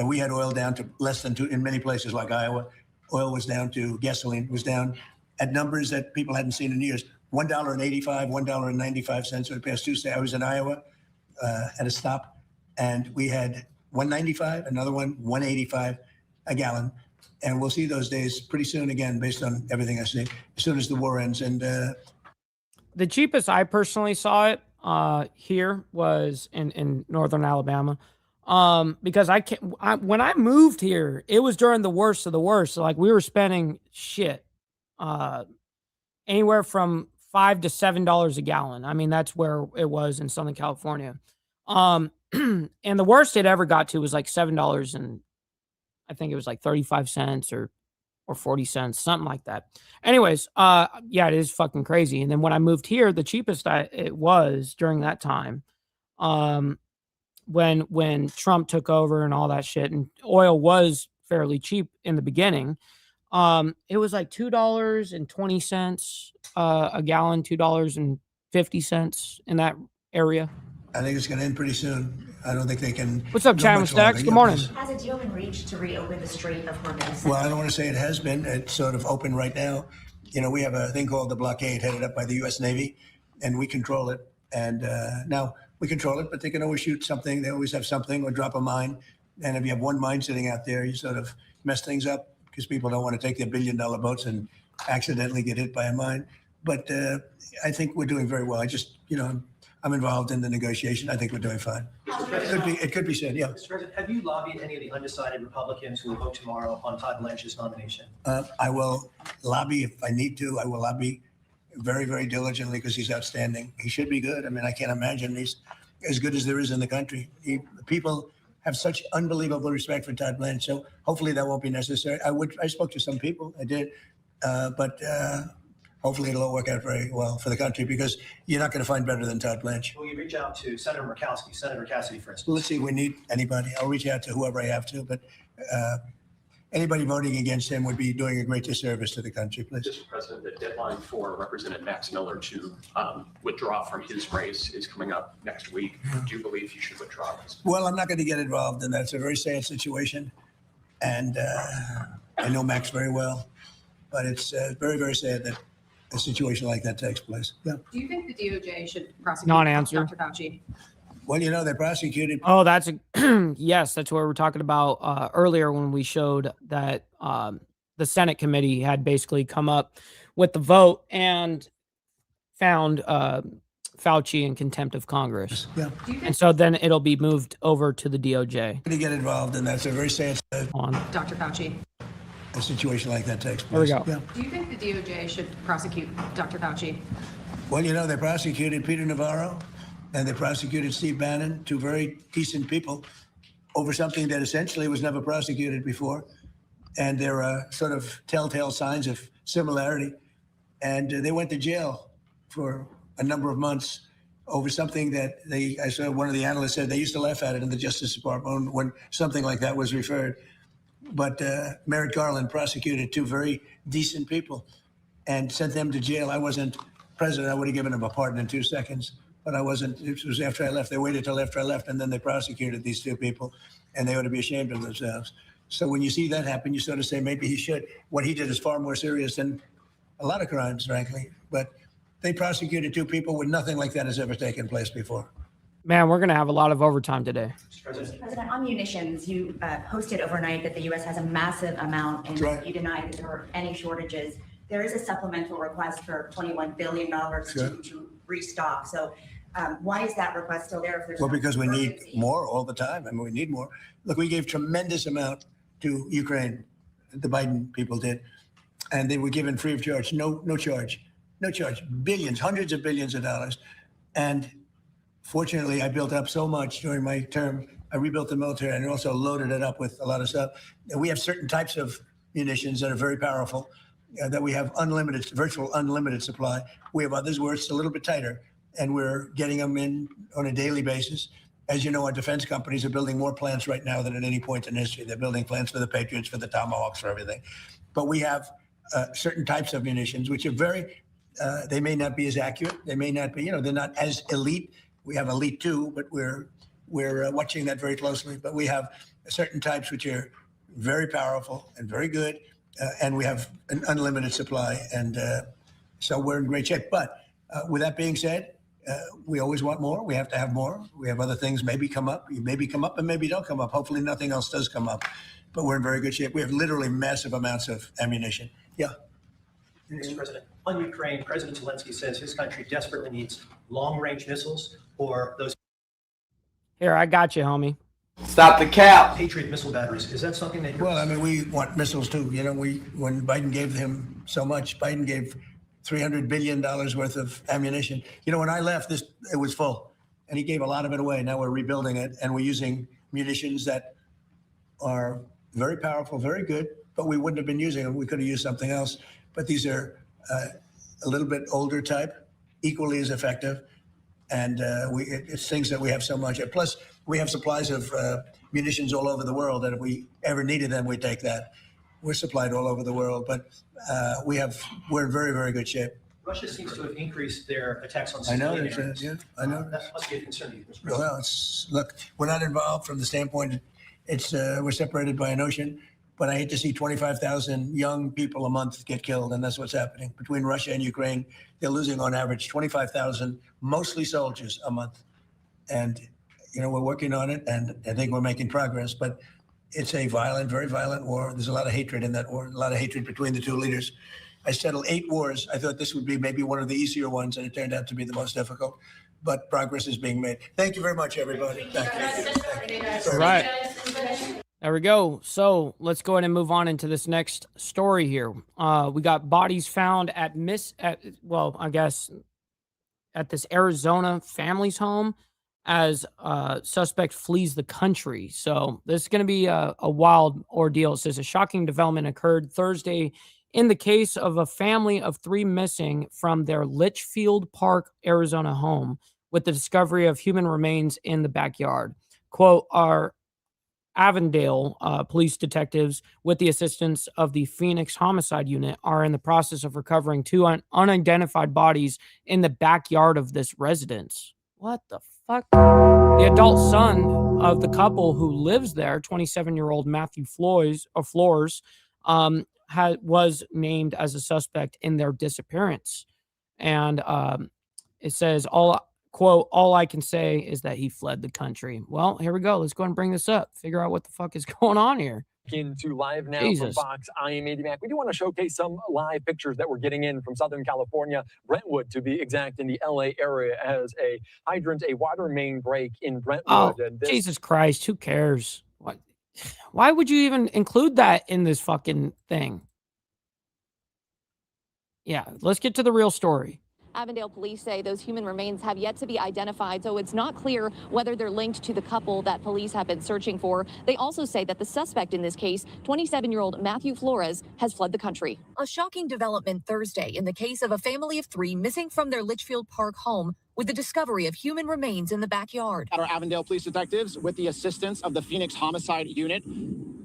We had oil down to less than 2 in many places like Iowa. Oil was down to, gasoline was down at numbers that people hadn't seen in years. $1.85, $1.95 for the past Tuesday. I was in Iowa at a stop, and we had $1.95, another one, $1.85 a gallon. And we'll see those days pretty soon again, based on everything I see, as soon as the war ends. And the cheapest I personally saw it here was in northern Alabama, because when I moved here, it was during the worst of the worst. So like we were spending anywhere from $5 to $7 a gallon. I mean, that's where it was in Southern California. And the worst it ever got to was like $7 and I think it was like 35 cents or 40 cents, something like that. Anyways, yeah, it is fucking crazy. And then when I moved here, the cheapest it was during that time, when Trump took over and all that shit, and oil was fairly cheap in the beginning. It was like $2.20 a gallon, $2.50 in that area. I think it's going to end pretty soon. I don't think they can. What's up, go Chad much Stacks? longer. Good morning. Has a deal been reached to reopen the Strait of Hormuz? Well, I don't want to say it has been. It's sort of open right now. You know, we have a thing called the blockade headed up by the U.S. Navy, and we control it. And now we control it, but they can always shoot something. They always have something or drop a mine. And if you have one mine sitting out there, you sort of mess things up because people don't want to take their billion-dollar boats and accidentally get hit by a mine. But I think we're doing very well. I just, you know, I'm involved in the negotiation. I think we're doing fine. It could be said, yeah. Mr. President, have you lobbied any of the undecided Republicans who will vote tomorrow on Todd Blanche's nomination? I will lobby if I need to. I will lobby very, very diligently because he's outstanding. He should be good. I mean, I can't imagine he's as good as there is in the country. People have such unbelievable respect for Todd Blanche. So hopefully that won't be necessary. I spoke to some people. I did. But hopefully it'll all work out very well for the country because you're not going to find better than Todd Blanche. Will you reach out to Senator Murkowski, Senator Cassidy, for instance? Let's see if we need anybody. I'll reach out to whoever I have to, but anybody voting against him would be doing a great disservice to the country, please. Mr. President, the deadline for Representative Max Miller to withdraw from his race is coming up next week. Do you believe he should withdraw? Well, I'm not going to get involved in that. It's a very sad situation. And I know Max very well, but it's very, very sad that a situation like that takes place. Yeah. Do you think the DOJ should prosecute Non-answer. Dr. Fauci? Well, you know, they prosecuted. Oh, that's a yes. That's what we were talking about earlier when we showed that the Senate committee had basically come up with the vote and found Fauci in contempt of Congress. Yeah. And so then it'll be moved over to the DOJ. To get involved in that. It's a very sad on Dr. Fauci. a situation like that takes There we place. go. Yeah. Do you think the DOJ should prosecute Dr. Fauci? Well, you know, they prosecuted Peter Navarro and they prosecuted Steve Bannon, two very decent people, over something that essentially was never prosecuted before. And there are sort of telltale signs of similarity. And they went to jail for a number of months over something that I saw one of the analysts said they used to laugh at it in the Justice Department when something like that was referred. But Merrick Garland prosecuted two very decent people and sent them to jail. I wasn't president. I would have given them a pardon in 2 seconds, but I wasn't. It was after I left. They waited till after I left, and then they prosecuted these two people, and they ought to be ashamed of themselves. So when you see that happen, you sort of say maybe he should. What he did is far more serious than a lot of crimes, frankly. But they prosecuted two people when nothing like that has ever taken place before. Man, we're going to have a lot of overtime today. Mr. President, on munitions, you posted overnight that the U.S. has a massive amount, and you denied that there were any shortages. There is a supplemental request for $21 billion to restock. So why is that request still there? If there's Well, because we need more all the time. I mean, we need more. Look, we gave tremendous amount to Ukraine. The Biden people did. And they were given free of charge. No charge. No charge. Billions, hundreds of billions of dollars. And fortunately, I built up so much during my term. I rebuilt the military and also loaded it up with a lot of stuff. And we have certain types of munitions that are very powerful, that we have virtual unlimited supply. We have others where it's a little bit tighter, and we're getting them in on a daily basis. As you know, our defense companies are building more plants right now than at any point in history. They're building plants for the Patriots, for the Tomahawks, for everything. But we have certain types of munitions, which are very, they may not be as accurate. They may not be, they're not as elite. We have elite too, but we're watching that very closely. But we have certain types which are very powerful and very good, and we have an unlimited supply, and so we're in great shape. But with that being said, we always want more. We have to have more. We have other things maybe come up. You maybe come up and maybe don't come up. Hopefully nothing else does come up. But we're in very good shape. We have literally massive amounts of ammunition. Yeah. Mr. President, on Ukraine, President Zelensky says his country desperately needs long-range missiles or those. Here, I got you, homie. Stop the cap. Patriot missile batteries. Is that something that you're... Well, I mean, we want missiles too. When Biden gave him so much, Biden gave $300 billion worth of ammunition. When I left, it was full, and he gave a lot of it away. Now we're rebuilding it, and we're using munitions that are very powerful, very good, but we wouldn't have been using them. We could have used something else. But these are a little bit older type, equally as effective. And it's things that we have so much. Plus, we have supplies of munitions all over the world that if we ever needed them, we'd take that. We're supplied all over the world, but we're in very, very good shape. Russia seems to have increased their attacks on I know, civilians. yeah, I know. That must be a concern to you, Mr. President. Well, look, we're not involved from the standpoint, we're separated by an ocean, but I hate to see 25,000 young people a month get killed, and that's what's happening. Between Russia and Ukraine, they're losing on average 25,000, mostly soldiers, a month. And, we're working on it, and I think we're making progress, but it's a violent, very violent war. There's a lot of hatred in that war, a lot of hatred between the two leaders. I settled 8 wars. I thought this would be maybe one of the easier ones, and it turned out to be the most difficult. But progress is being made. Thank you very much, everybody. Thank you. All right. There we go. So let's go ahead and move on into this next story here. We got bodies found at this Arizona family's home as suspect flees the country. So this is going to be a wild ordeal. It says a shocking development occurred Thursday in the case of a family of 3 missing from their Litchfield Park, Arizona home, with the discovery of human remains in the backyard. Quote, our Avondale police detectives, with the assistance of the Phoenix Homicide Unit, are in the process of recovering 2 unidentified bodies in the backyard of this residence. What the fuck? The adult son of the couple who lives there, 27-year-old Matthew Flores, was named as a suspect in their disappearance. And it says, quote, all I can say is that he fled the country. Well, here we go. Let's go ahead and bring this up. Figure out what the fuck is going on here. Into live now Jesus. from Fox. I am Andy Mack. We do want to showcase some live pictures that we're getting in from Southern California, Brentwood to be exact, in the LA area, as a water main break in Brentwood. Oh, Jesus Christ. Who cares? What? Why would you even include that in this fucking thing? Yeah, let's get to the real story. Avondale police say those human remains have yet to be identified, so it's not clear whether they're linked to the couple that police have been searching for. They also say that the suspect in this case, 27-year-old Matthew Flores, has fled the country. A shocking development Thursday in the case of a family of 3 missing from their Litchfield Park home with the discovery of human remains in the backyard. Our Avondale police detectives, with the assistance of the Phoenix Homicide Unit,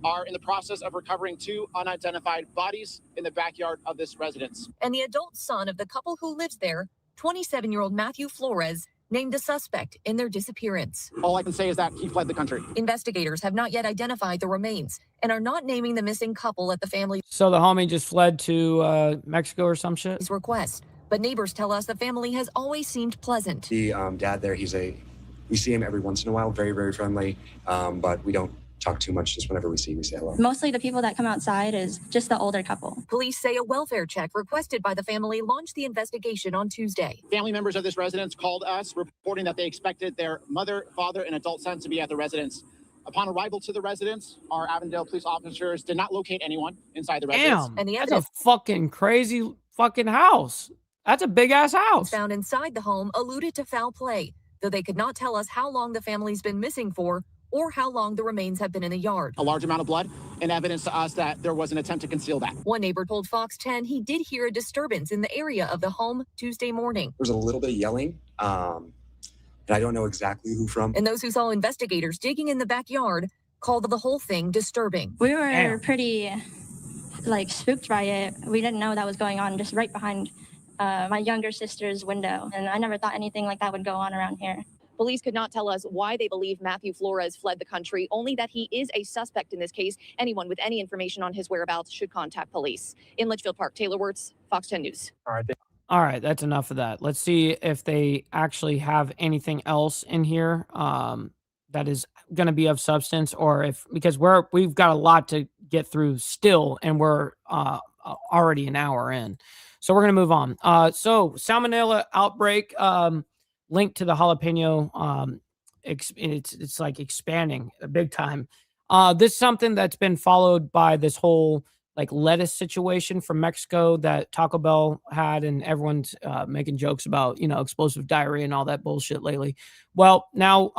are in the process of recovering 2 unidentified bodies in the backyard of this residence. And the adult son of the couple who lives there, 27-year-old Matthew Flores, named a suspect in their disappearance. All I can say is that he fled the country. Investigators have not yet identified the remains and are not naming the missing couple at the family's So the homie just fled to Mexico or some shit? request. But neighbors tell us the family has always seemed pleasant. The dad there, we see him every once in a while, very, very friendly, but we don't talk too much. Just whenever we say hello. Mostly the people that come outside is just the older couple. Police say a welfare check requested by the family launched the investigation on Tuesday. Family members of this residence called us reporting that they expected their mother, father, and adult son to be at the residence. Upon arrival to the residence, our Avondale police officers did not locate anyone inside the residence. Damn, that's a fucking crazy fucking house. That's a big-ass house. Found inside the home alluded to foul play, though they could not tell us how long the family's been missing for or how long the remains have been in the yard. A large amount of blood and evidence to us that there was an attempt to conceal that. One neighbor told Fox 10 he did hear a disturbance in the area of the home Tuesday morning. There was a little bit of yelling, and I don't know exactly who from. And those who saw investigators digging in the backyard called the whole thing disturbing. We were pretty, spooked by it. We didn't know that was going on just right behind my younger sister's window. And I never thought anything like that would go on around here. Police could not tell us why they believe Matthew Flores fled the country, only that he is a suspect in this case. Anyone with any information on his whereabouts should contact police. In Litchfield Park, Taylor Wirtz, Fox 10 News. All right, that's enough of that. Let's see if they actually have anything else in here that is going to be of substance, or because we've got a lot to get through still, and we're already an hour in. So we're going to move on. So salmonella outbreak, linked to the jalapeno. It's like expanding big time. This is something that's been followed by this whole lettuce situation from Mexico that Taco Bell had, and everyone's making jokes about, explosive diarrhea and all that bullshit lately. Well, now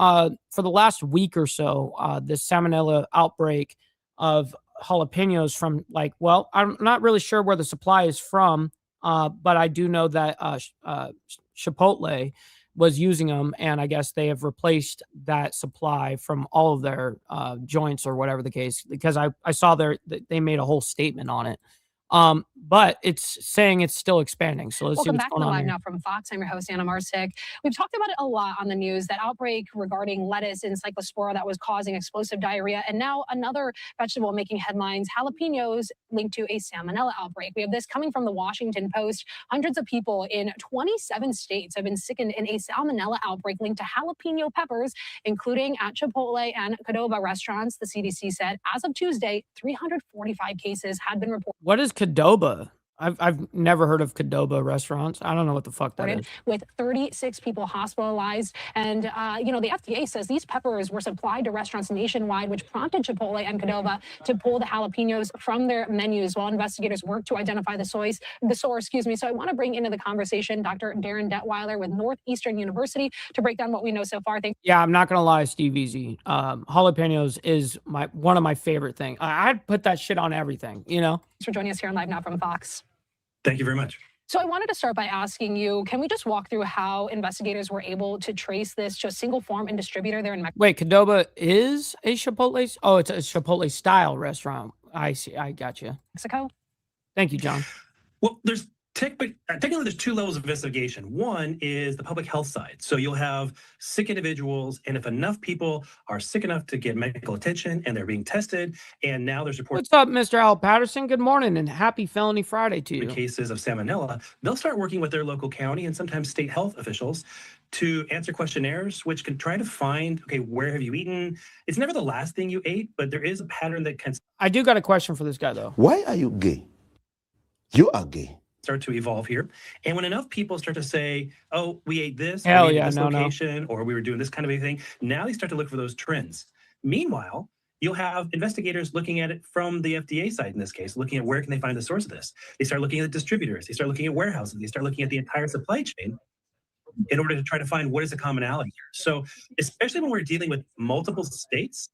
for the last week or so, this salmonella outbreak of jalapenos from I'm not really sure where the supply is from, but I do know that Chipotle was using them, and I guess they have replaced that supply from all of their joints or whatever the case, because I saw they made a whole statement on it. but it's saying it's still expanding. So let's see Welcome what's back going to on Live here. Now from Fox. I'm your host, Anna Marsick. We've talked about it a lot on the news, that outbreak regarding lettuce and cyclospora that was causing explosive diarrhea. And now another vegetable making headlines, jalapenos linked to a salmonella outbreak. We have this coming from the Washington Post. Hundreds of people in 27 states have been sickened in a salmonella outbreak linked to jalapeno peppers, including at Chipotle and Qdoba restaurants. The CDC said as of Tuesday, 345 cases had been reported. What is Qdoba? I've never heard of Qdoba restaurants. I don't know what the fuck that is. With 36 people hospitalized. And, the FDA says these peppers were supplied to restaurants nationwide, which prompted Chipotle and Qdoba to pull the jalapenos from their menus while investigators work to identify the source. So I want to bring into the conversation Dr. Darren Detweiler with Northeastern University to break down what we know so far. Yeah, I'm not going to lie, Steve Easy. Jalapenos is one of my favorite things. I'd put that shit on everything, Thanks for joining us here on Live Now from Fox. Thank you very much. So I wanted to start by asking you, can we just walk through how investigators were able to trace this to a single farm and distributor there in Mexico? Wait, Qdoba is a Chipotle? Oh, it's a Chipotle style restaurant. I see. I got you. Mexico? Thank you, John. Well, technically, there's two levels of investigation. One is the public health side. So you'll have sick individuals, and if enough people are sick enough to get medical attention and they're being tested, and now there's reports. What's up, Mr. Al Patterson? Good morning and happy Felony Friday to you. Cases of salmonella, they'll start working with their local county and sometimes state health officials to answer questionnaires, which can try to find, okay, where have you eaten? It's never the last thing you ate, but there is a pattern that can. I do got a question for this guy, though. Why are you gay? You are gay. Start to evolve here. And when enough people start to say, oh, we ate this, Hell we ate yeah, this no. location, or we were doing this kind of a thing, now they start to look for those trends. Meanwhile, you'll have investigators looking at it from the FDA side in this case, looking at where can they find the source of this. They start looking at distributors, they start looking at warehouses, they start looking at the entire supply chain in order to try to find what is the commonality here. So especially when we're dealing with multiple states,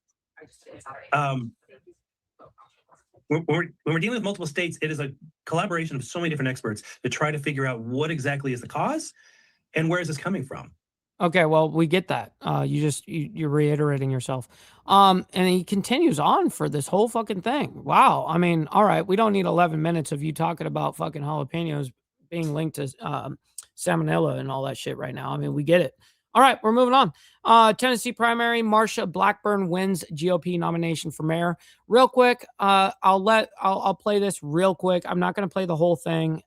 when we're dealing with multiple states, it is a collaboration of so many different experts to try to figure out what exactly is the cause and where is this coming from. Okay, well, we get that. You're reiterating yourself. And he continues on for this whole fucking thing. Wow. I mean, all right, we don't need 11 minutes of you talking about fucking jalapenos being linked to salmonella and all that shit right now. I mean, we get it. All right, we're moving on. Tennessee primary, Marsha Blackburn wins GOP nomination for mayor. Real quick, I'll play this real quick. I'm not going to play the whole thing.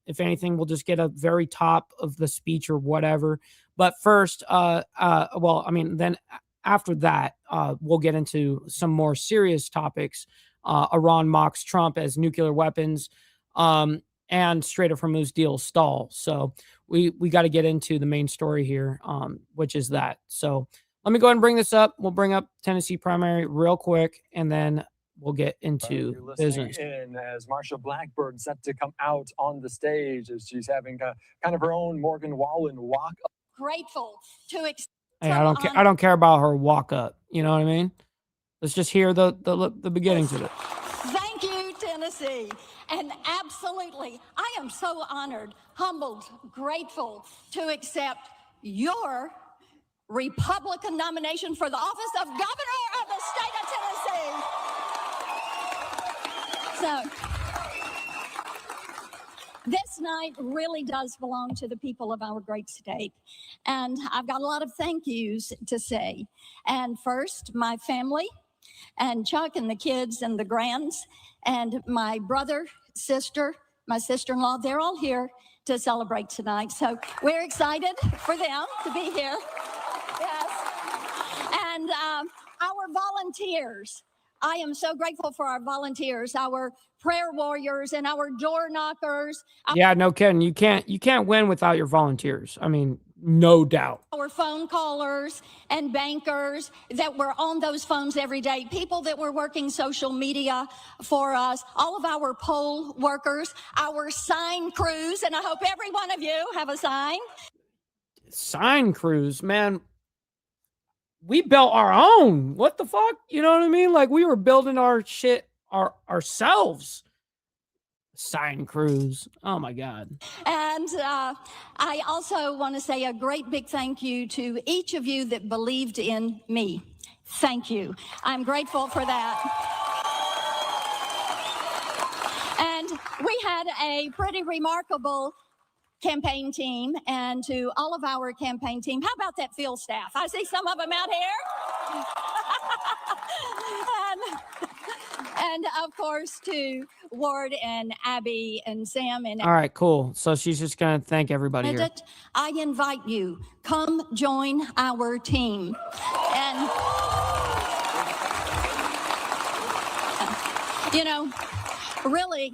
If anything, we'll just get a very top of the speech or whatever. But first, then after that, we'll get into some more serious topics. Iran mocks Trump as nuclear weapons, and Strait of Hormuz deal stall. So we got to get into the main story here, which is that. So let me go ahead and bring this up. We'll bring up Tennessee primary real quick, and then we'll get into business. In as Marsha Blackburn set to come out on the stage as she's having kind of her own Morgan Wallen walk up. Grateful to Hey, I don't care about her walk up. You know what I mean? Let's just hear the beginnings of it. Thank you, Tennessee. And absolutely, I am so honored, humbled, grateful to accept your Republican nomination for the office of governor of the state of Tennessee. So, this night really does belong to the people of our great state. And I've got a lot of thank yous to say. And first, my family, and Chuck and the kids and the grands, and my brother, sister, my sister-in-law, they're all here to celebrate tonight. So we're excited for them to be here. Yes. And our volunteers. I am so grateful for our volunteers, our prayer warriors, and our door knockers. Yeah, no kidding. You can't win without your volunteers. I mean, no doubt. Our phone callers and bankers that were on those phones every day, people that were working social media for us, all of our poll workers, our sign crews, and I hope every one of you have a sign. Sign crews, man. We built our own. What the fuck? You know what I mean? Like we were building our shit ourselves. Sign crews. Oh my God. And I also want to say a great big thank you to each of you that believed in me. Thank you. I'm grateful for that. And we have had a pretty remarkable campaign team, and to all of our campaign team, how about that field staff? I see some of them out here. and of course to Ward and Abby and Sam and All right, cool. So she's just going to thank everybody here. I invite you, come join our team. And you know, really,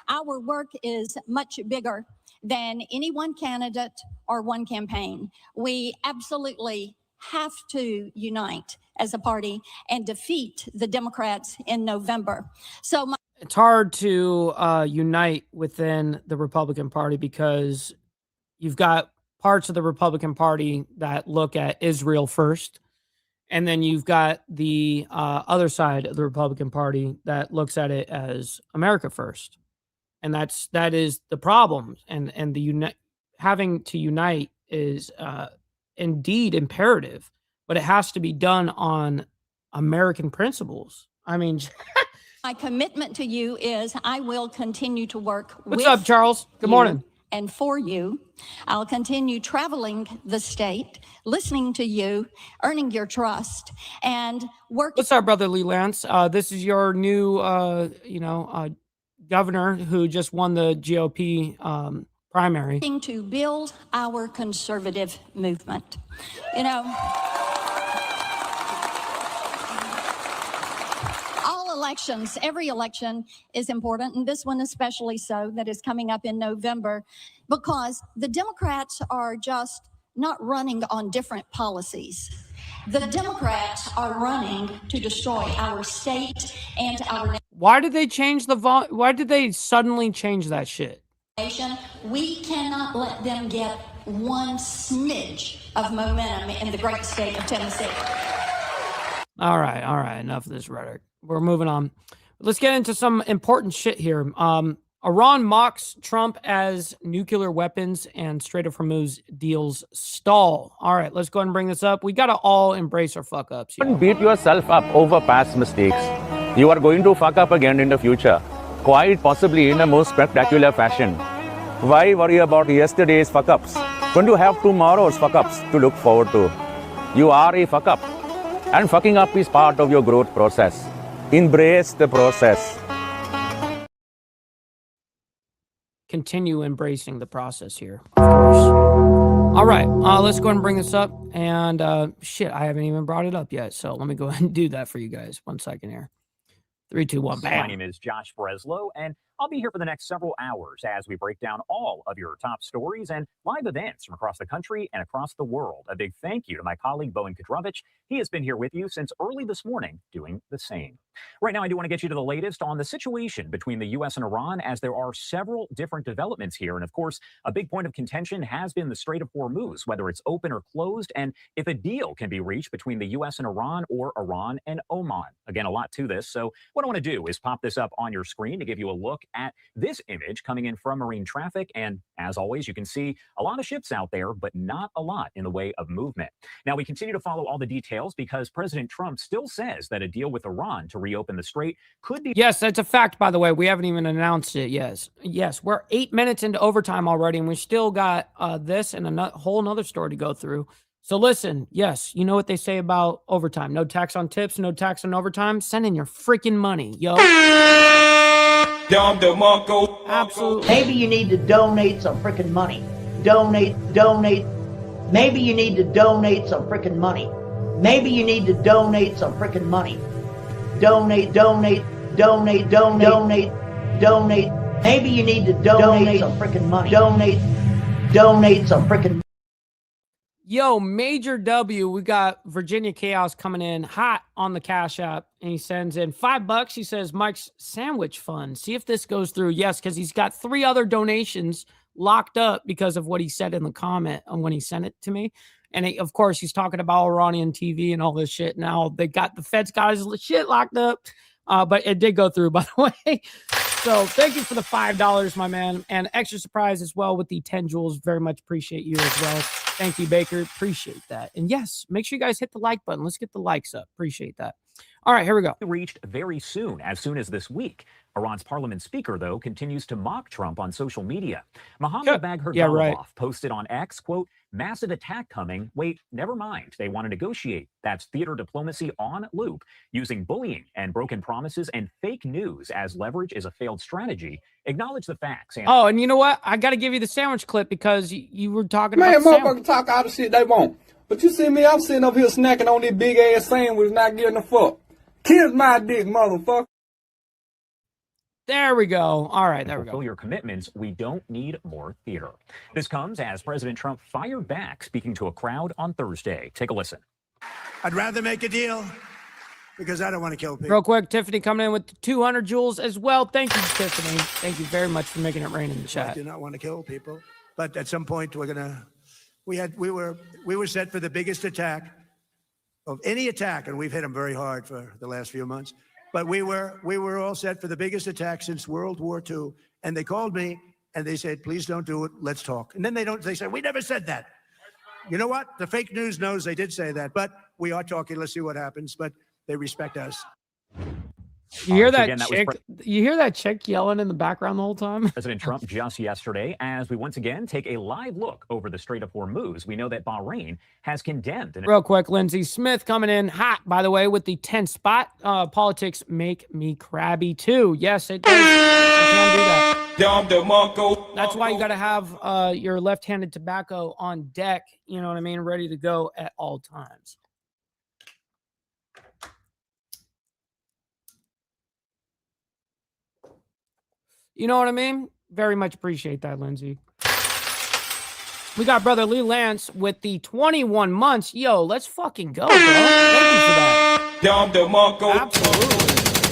our work is much bigger than any one candidate or one campaign. We absolutely have to unite as a party and defeat the Democrats in November. So it's hard to unite within the Republican Party because you've got parts of the Republican Party that look at Israel first, and then you've got the other side of the Republican Party that looks at it as America first. And that is the problem. And the having to unite is indeed imperative, but it has to be done on American principles. I mean, my commitment to you is I will continue to work What's up, Charles? Good morning. And for you. I'll continue traveling the state, listening to you, earning your trust, and working. What's up, brother Lee Lance? This is your new, governor who just won the GOP primary. To build our conservative movement. You know, all elections, every election is important, and this one especially so, that is coming up in November, because the Democrats are just not running on different policies. The Democrats are running to destroy our state and our Why did they change why did they suddenly change that shit? nation. We cannot let them get one smidge of momentum in the great state of Tennessee. All right. Enough of this rhetoric. We're moving on. Let's get into some important shit here. Iran mocks Trump as nuclear weapons and Strait of Hormuz deals stall. All right, let's go ahead and bring this up. We got to all embrace our fuck ups. Don't beat yourself up over past mistakes. You are going to fuck up again in the future, quite possibly in a most spectacular fashion. Why worry about yesterday's fuck ups when you have tomorrow's fuck ups to look forward to? You are a fuck up, and fucking up is part of your growth process. Embrace the process. Continue embracing the process here, of course. All right, let's go ahead and bring this up. And shit, I haven't even brought it up yet. So let me go ahead and do that for you guys. 1 second here. 3, 2, 1, bam. My name is Josh Breslow, and I'll be here for the next several hours as we break down all of your top stories and live events from across the country and across the world. A big thank you to my colleague, Bowen Kudrovich. He has been here with you since early this morning doing the same. Right now, I do want to get you to the latest on the situation between the U.S. and Iran, as there are several different developments here. And of course, a big point of contention has been the Strait of Hormuz, whether it's open or closed, and if a deal can be reached between the U.S. and Iran or Iran and Oman. Again, a lot to this. So what I want to do is pop this up on your screen to give you a look at this image coming in from marine traffic. And as always, you can see a lot of ships out there, but not a lot in the way of movement. Now, we continue to follow all the details because President Trump still says that a deal with Iran to reopen the strait could be. Yes, that's a fact, by the way. We haven't even announced it. Yes, we're 8 minutes into overtime already, and we still got this and a whole nother story to go through. So listen, yes, you know what they say about overtime. No tax on tips, no tax on overtime. Send in your freaking money, yo. Absolutely. Maybe you need to donate some freaking money. Donate. Maybe you need to donate some freaking money. Maybe you need to donate some freaking money. Donate. Maybe you need to donate some freaking money. Donate some freaking. Yo, Major W, we got Virginia Chaos coming in hot on the Cash App, and he sends in $5. He says, Mike's Sandwich Fund. See if this goes through. Yes, because he's got 3 other donations locked up because of what he said in the comment on when he sent it to me. And of course, he's talking about Iranian TV and all this shit. Now the feds got his shit locked up, but it did go through, by the way. So thank you for the $5, my man. And extra surprise as well with the 10 jewels. Very much appreciate you as well. Thank you, Baker. Appreciate that. And yes, make sure you guys hit the like button. Let's get the likes up. Appreciate that. All right, here we go. Reached very soon as this week. Iran's parliament speaker, though, continues to mock Trump on social media. Mohammad Bagher posted on X, quote, massive attack coming. Wait, never mind. They want to negotiate. That's theater diplomacy on loop. Using bullying and broken promises and fake news as leverage is a failed strategy. Acknowledge the facts. Oh, and you know what? I got to give you the sandwich clip because you were talking Man, about motherfuckers talk all the shit they want. But you see me, I'm sitting up here snacking on this big ass sandwich, not giving a fuck. Kiss my dick, motherfucker. There we go. All right, there we go. Fulfill your commitments. We don't need more theater. This comes as President Trump fired back, speaking to a crowd on Thursday. Take a listen. I'd rather make a deal because I don't want to kill people. Real quick, Tiffany coming in with the 200 joules as well. Thank you, Tiffany. Thank you very much for making it rain in the chat. I do not want to kill people, but at some point we're gonna. We were set for the biggest attack of any attack, and we've hit them very hard for the last few months. But we were all set for the biggest attack since World War II. And they called me and they said, please don't do it. Let's talk. And then they said, we never said that. You know what? The fake news knows they did say that, but we are talking. Let's see what happens. But they respect us. You hear that chick? You hear that chick yelling in the background the whole time? President Trump just yesterday, as we once again take a live look over the Strait of Hormuz, we know that Bahrain has condemned. Real quick, Lindsey Smith coming in hot, by the way, with the 10 spot. Politics make me crabby too. Yes, it does. I can do that. That's why you got to have your left-handed tobacco on deck. You know what I mean? Ready to go at all times. You know what I mean? Very much appreciate that, Lindsay. We got brother Lee Lance with the 21 months. Yo, let's fucking go, bro. Thank you for that. Absolutely.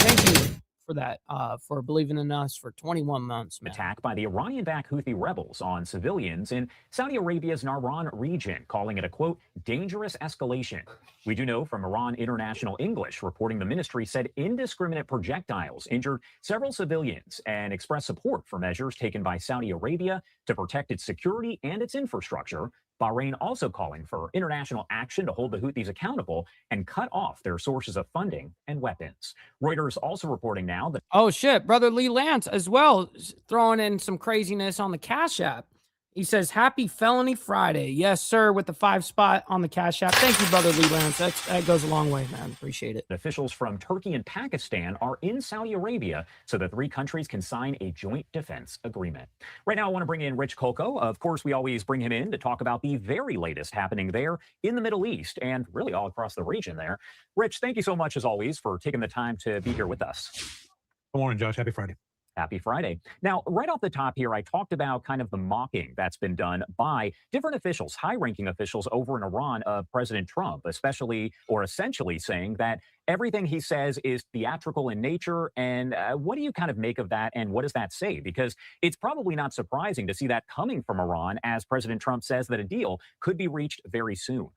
Thank you for that, for believing in us for 21 months, man. Attack by the Iranian-backed Houthi rebels on civilians in Saudi Arabia's Nahran region, calling it a, quote, dangerous escalation. We do know from Iran International English reporting the ministry said indiscriminate projectiles injured several civilians and expressed support for measures taken by Saudi Arabia to protect its security and its infrastructure. Bahrain also calling for international action to hold the Houthis accountable and cut off their sources of funding and weapons. Reuters also reporting now that... Oh, shit. Brother Lee Lance as well, throwing in some craziness on the Cash App. He says, happy Felony Friday. Yes, sir, with the 5 spot on the Cash App. Thank you, Brother Lee Lance. That goes a long way, man. Appreciate it. Officials from Turkey and Pakistan are in Saudi Arabia so the 3 countries can sign a joint defense agreement. Right now, I want to bring in Rich Coco. Of course, we always bring him in to talk about the very latest happening there in the Middle East and really all across the region there. Rich, thank you so much, as always, for taking the time to be here with us. Good morning, Josh. Happy Friday. Happy Friday. Now, right off the top here, I talked about kind of the mocking that's been done by different officials, high-ranking officials over in Iran of President Trump, especially or essentially saying that everything he says is theatrical in nature. And what do you kind of make of that? And what does that say? Because it's probably not surprising to see that coming from Iran as President Trump says that a deal could be reached very soon.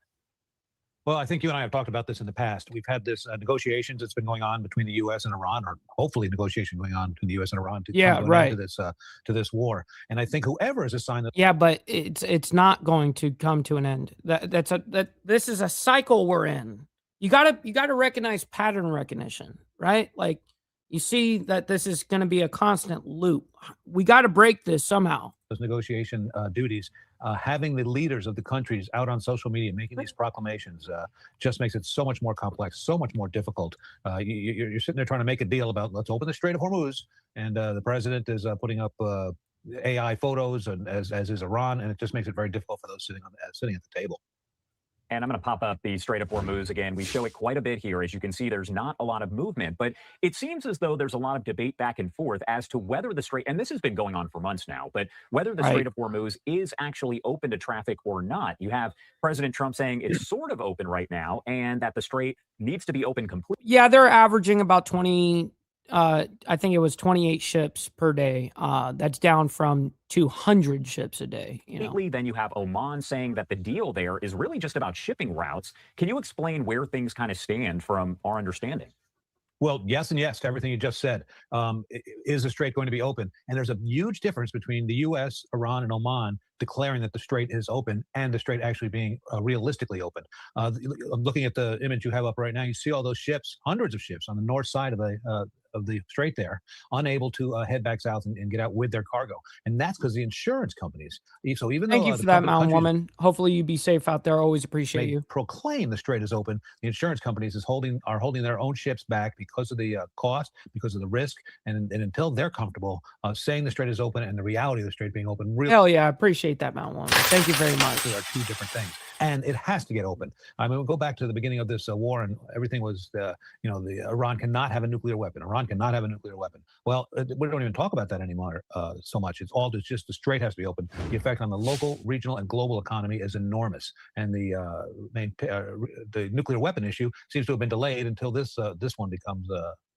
Well, I think you and I have talked about this in the past. We've had this negotiations that's been going on between the U.S. and Iran, or hopefully negotiation going on between the U.S. and Iran to come to an end to this war. And I think whoever has assigned that. Yeah, but it's not going to come to an end. This is a cycle we're in. You gotta recognize pattern recognition, right? Like you see that this is going to be a constant loop. We got to break this somehow. Those negotiation duties. Having the leaders of the countries out on social media making these proclamations just makes it so much more complex, so much more difficult. You're sitting there trying to make a deal about let's open the Strait of Hormuz, and the president is putting up AI photos, and as is Iran, and it just makes it very difficult for those sitting at the table. And I'm going to pop up the Strait of Hormuz again. We show it quite a bit here. As you can see, there's not a lot of movement, but it seems as though there's a lot of debate back and forth as to whether the Strait, and this has been going on for months now, but whether the Strait of Hormuz is actually open to traffic or not. You have President Trump saying it's sort of open right now and that the Strait needs to be open completely. Yeah, they're averaging about 20, I think it was 28 ships per day. That's down from 200 ships a day. Then you have Oman saying that the deal there is really just about shipping routes. Can you explain where things kind of stand from our understanding? Well, yes and yes to everything you just said. Is the strait going to be open? And there's a huge difference between the U.S., Iran, and Oman declaring that the strait is open and the strait actually being realistically open. I'm looking at the image you have up right now. You see all those ships, hundreds of ships on the north side of the strait there, unable to head back south and get out with their cargo. And that's because the insurance companies. So even Thank though you for that, Mountain Woman. Hopefully you be safe out there. Always appreciate you. Proclaim the strait is open, the insurance companies are holding their own ships back because of the cost, because of the risk, and until they're comfortable saying the strait is open and the reality of the strait being open. Really, hell yeah, I appreciate that, Mountain Woman. Thank you very much. There are two different things, and it has to get open. I mean, we'll go back to the beginning of this war, and everything was, the Iran cannot have a nuclear weapon. Iran cannot have a nuclear weapon. Well, we don't even talk about that anymore so much. It's all just the strait has to be open. The effect on the local, regional, and global economy is enormous, and the nuclear weapon issue seems to have been delayed until this one becomes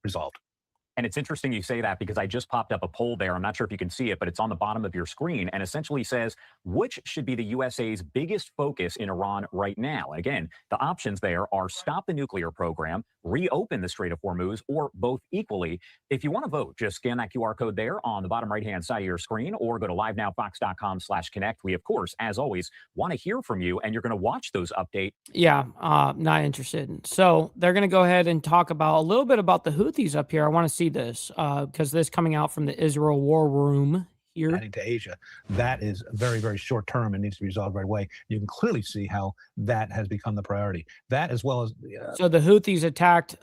resolved. And it's interesting you say that because I just popped up a poll there. I'm not sure if you can see it, but it's on the bottom of your screen and essentially says, which should be the USA's biggest focus in Iran right now? And again, the options there are stop the nuclear program, reopen the Strait of Hormuz, or both equally. If you want to vote, just scan that QR code there on the bottom right-hand side of your screen or go to livenowfox.com/connect. We, of course, as always, want to hear from you, and you're going to watch those updates. Yeah, not interested. So they're going to go ahead and talk about a little bit about the Houthis up here. I want to see this because this coming out from the Israel War Room here. Heading to Asia, that is very, very short term and needs to be resolved right away. You can clearly see how that has become the priority. That as well as so the Houthis attacked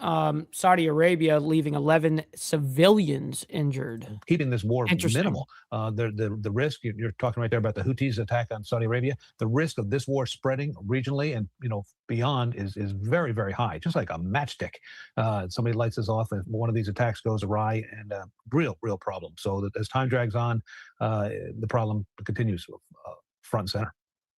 Saudi Arabia, leaving 11 civilians injured. Keeping this war minimal. The risk you're talking right there about the Houthis attack on Saudi Arabia. The risk of this war spreading regionally and beyond is very, very high. Just like a matchstick. Somebody lights this off, and one of these attacks goes awry, and real problem. So that as time drags on, the problem continues front and center.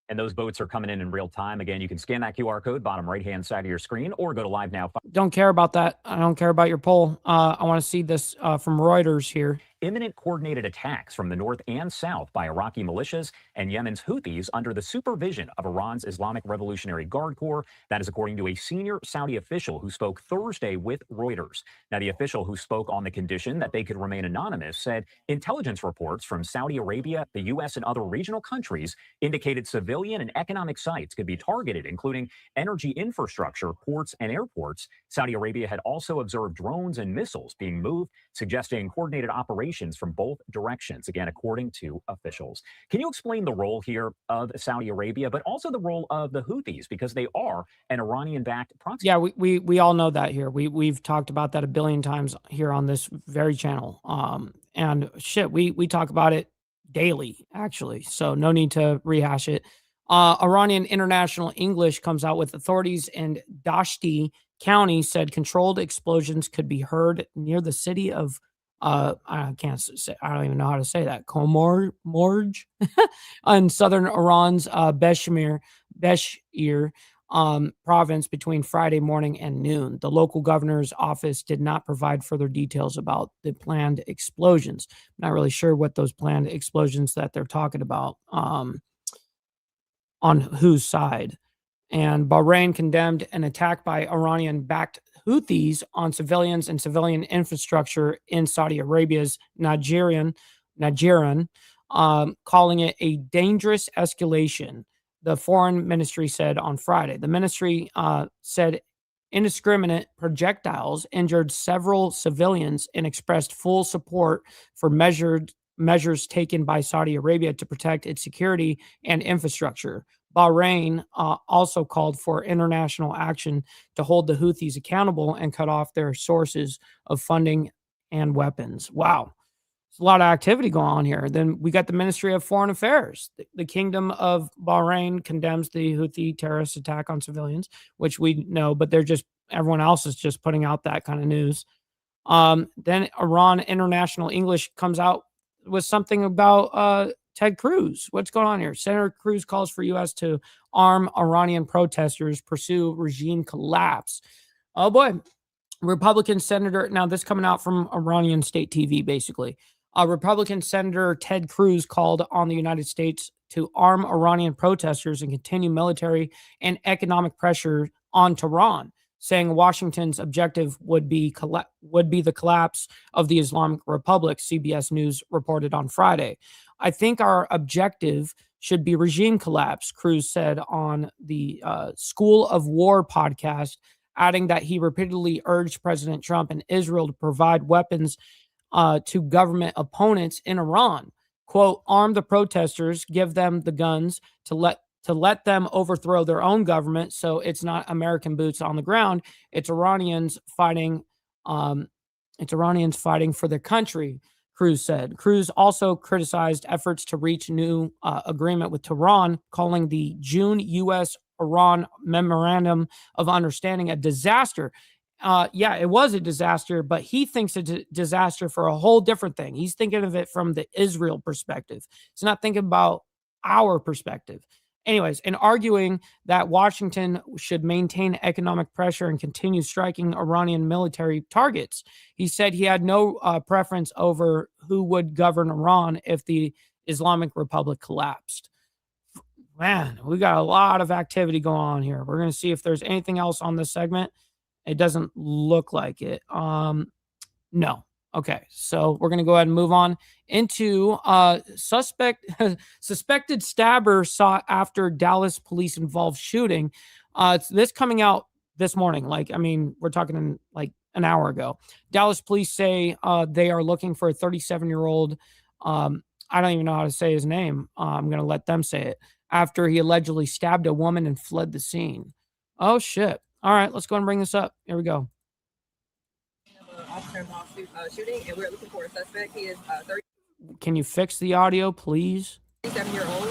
And those boats are coming in real time. Again, you can scan that QR code, bottom right-hand side of your screen, or go to Live Now. Don't care about that. I don't care about your poll. I want to see this from Reuters here. Imminent coordinated attacks from the north and south by Iraqi militias and Yemen's Houthis under the supervision of Iran's Islamic Revolutionary Guard Corps. That is according to a senior Saudi official who spoke Thursday with Reuters. Now, the official who spoke on the condition that they could remain anonymous said intelligence reports from Saudi Arabia, the U.S., and other regional countries indicated civilian and economic sites could be targeted, including energy infrastructure, ports, and airports. Saudi Arabia had also observed drones and missiles being moved, suggesting coordinated operations from both directions, again, according to officials. Can you explain the role here of Saudi Arabia, but also the role of the Houthis, because they are an Iranian-backed proxy? Yeah, we all know that here. We've talked about that a billion times here on this very channel. And shit, we talk about it daily, actually. So no need to rehash it. Iranian International English comes out with authorities in Dashti County said controlled explosions could be heard near the city of I can't say, I don't even know how to say that. Komorj in southern Iran's Beshir province between Friday morning and noon. The local governor's office did not provide further details about the planned explosions. Not really sure what those planned explosions that they're talking about on whose side. And Bahrain condemned an attack by Iranian-backed Houthis on civilians and civilian infrastructure in Saudi Arabia's Nigerian, calling it a dangerous escalation, the foreign ministry said on Friday. The ministry said indiscriminate projectiles injured several civilians and expressed full support for measures taken by Saudi Arabia to protect its security and infrastructure. Bahrain also called for international action to hold the Houthis accountable and cut off their sources of funding and weapons. Wow. There's a lot of activity going on here. Then we got the Ministry of Foreign Affairs. The Kingdom of Bahrain condemns the Houthi terrorist attack on civilians, which we know, but everyone else is just putting out that kind of news. Then Iran International English comes out with something about Ted Cruz. What's going on here? Senator Cruz calls for U.S. to arm Iranian protesters, pursue regime collapse. Oh boy. Republican Senator, now this coming out from Iranian state TV, basically. Republican Senator Ted Cruz called on the United States to arm Iranian protesters and continue military and economic pressure on Tehran saying Washington's objective would be the collapse of the Islamic Republic, CBS News reported on Friday. I think our objective should be regime collapse, Cruz said on the School of War podcast, adding that he repeatedly urged President Trump and Israel to provide weapons to government opponents in Iran. Quote, arm the protesters, give them the guns to let them overthrow their own government. So it's not American boots on the ground. It's Iranians fighting. It's Iranians fighting for their country, Cruz said. Cruz also criticized efforts to reach new agreement with Tehran, calling the June U.S.-Iran Memorandum of Understanding a disaster. Yeah, it was a disaster, but he thinks it's a disaster for a whole different thing. He's thinking of it from the Israel perspective. He's not thinking about our perspective. Anyways, in arguing that Washington should maintain economic pressure and continue striking Iranian military targets, he said he had no preference over who would govern Iran if the Islamic Republic collapsed. Man, we got a lot of activity going on here. We're going to see if there's anything else on this segment. It doesn't look like it. No. Okay, so we're going to go ahead and move on into suspected stabber sought after Dallas police involved shooting. It's this coming out this morning. We're talking in like an hour ago. Dallas police say they are looking for a 37-year-old. I don't even know how to say his name. I'm going to let them say it. After he allegedly stabbed a woman and fled the scene. Oh, shit. All right, let's go and bring this up. Here we go. Officer involved shooting, and we're looking for a suspect. He is 30. Can you fix the audio, please? 37-year-old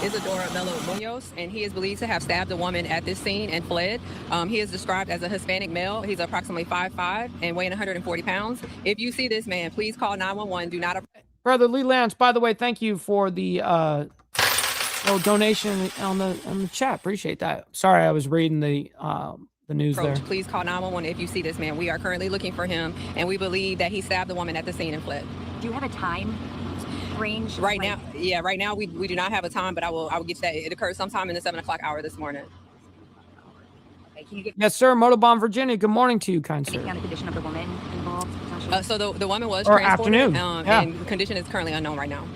Isadora Melo Munoz, and he is believed to have stabbed a woman at this scene and fled. He is described as a Hispanic male. He's approximately 5'5" and weighing 140 pounds. If you see this man, please call 911. Do not. Brother Lee Lance, by the way, thank you for the donation on the chat. Appreciate that. Sorry, I was reading the news there. Please call 911 if you see this man. We are currently looking for him, and we believe that he stabbed the woman at the scene and fled. Do you have a time range? Right now we do not have a time, but I will get you that. It occurred sometime in the 7 o'clock hour this morning. Okay, can you get yes, sir. Motobomb, Virginia. Good morning to you, kind sir. anything on the condition of the woman involved? So the woman was or transported, afternoon. and condition is currently unknown right now.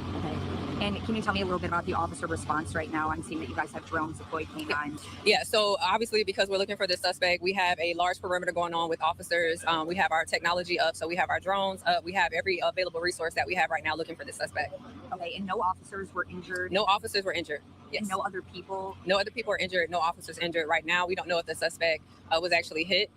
And can you tell me a little bit about the officer response right now? I'm seeing that you guys have drones deployed, canines. Yeah, so obviously because we're looking for the suspect, we have a large perimeter going on with officers. We have our technology up, so we have our drones up. We have every available resource that we have right now looking for the suspect. Okay, and no officers were injured? No officers were injured, yes. And no other people? No other people are injured, no officers injured right now. We don't know if the suspect was actually hit.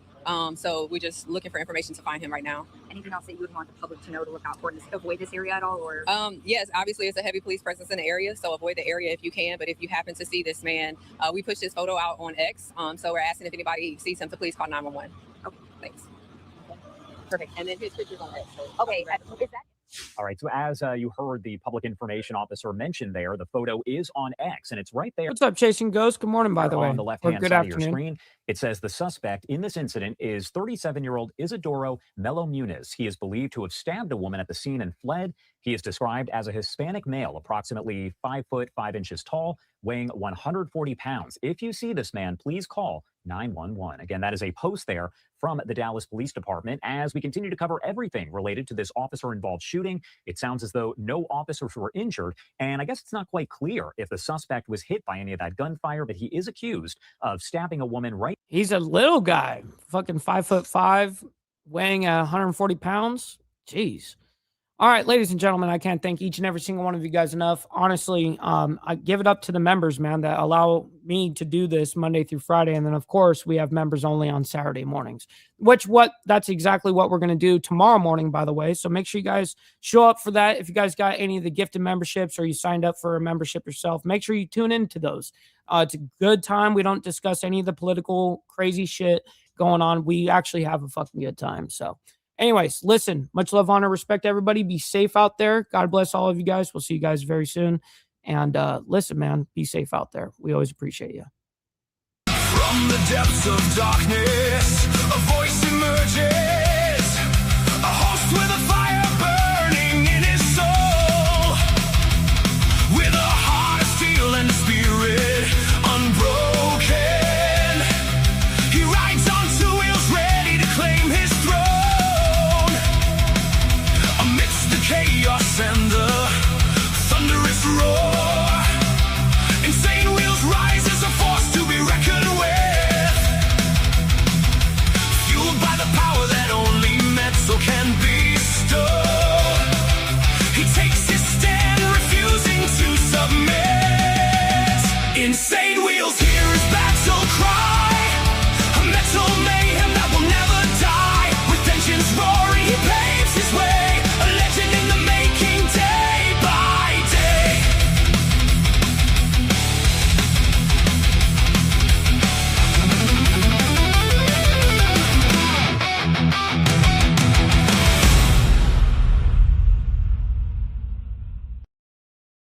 So we're just looking for information to find him right now. Anything else that you would want the public to know to look out for to avoid this area at all? Or yes, obviously it's a heavy police presence in the area, so avoid the area if you can. But if you happen to see this man, we pushed his photo out on X. So we're asking if anybody sees him to please call 911. Okay, thanks. Perfect. And then his picture's on X. Okay, is that? All right, so as you heard the public information officer mention there, the photo is on X, and it's right there. What's up, Chasing Ghost? Good morning, by the way. On the left-hand good side afternoon. of your screen, it says the suspect in this incident is 37-year-old Isidoro Melo Munoz. He is believed to have stabbed a woman at the scene and fled. He is described as a Hispanic male, approximately 5 foot 5 inches tall, weighing 140 pounds. If you see this man, please call 911. Again, that is a post there from the Dallas Police Department. As we continue to cover everything related to this officer-involved shooting, it sounds as though no officers were injured, and I guess it's not quite clear if the suspect was hit by any of that gunfire, but he is accused of stabbing a woman right. He's a little guy, fucking 5'5", weighing 140 pounds. Jeez. All right, ladies and gentlemen, I can't thank each and every single one of you guys enough. Honestly, I give it up to the members, man, that allow me to do this Monday through Friday. And then, of course, we have members only on Saturday mornings, that's exactly what we're going to do tomorrow morning, by the way. So make sure you guys show up for that. If you guys got any of the gifted memberships or you signed up for a membership yourself, make sure you tune into those. It's a good time. We don't discuss any of the political crazy shit going on. We actually have a fucking good time. So anyways, listen, much love, honor, respect, everybody. Be safe out there. God bless all of you guys. We'll see you guys very soon. And listen, man, be safe out there. We always appreciate you. From the depths of darkness, a voice emerges, a host with a fire burning in his soul, with a heart of steel and a spirit unbroken. He rides onto it. chaos and the thunderous roar.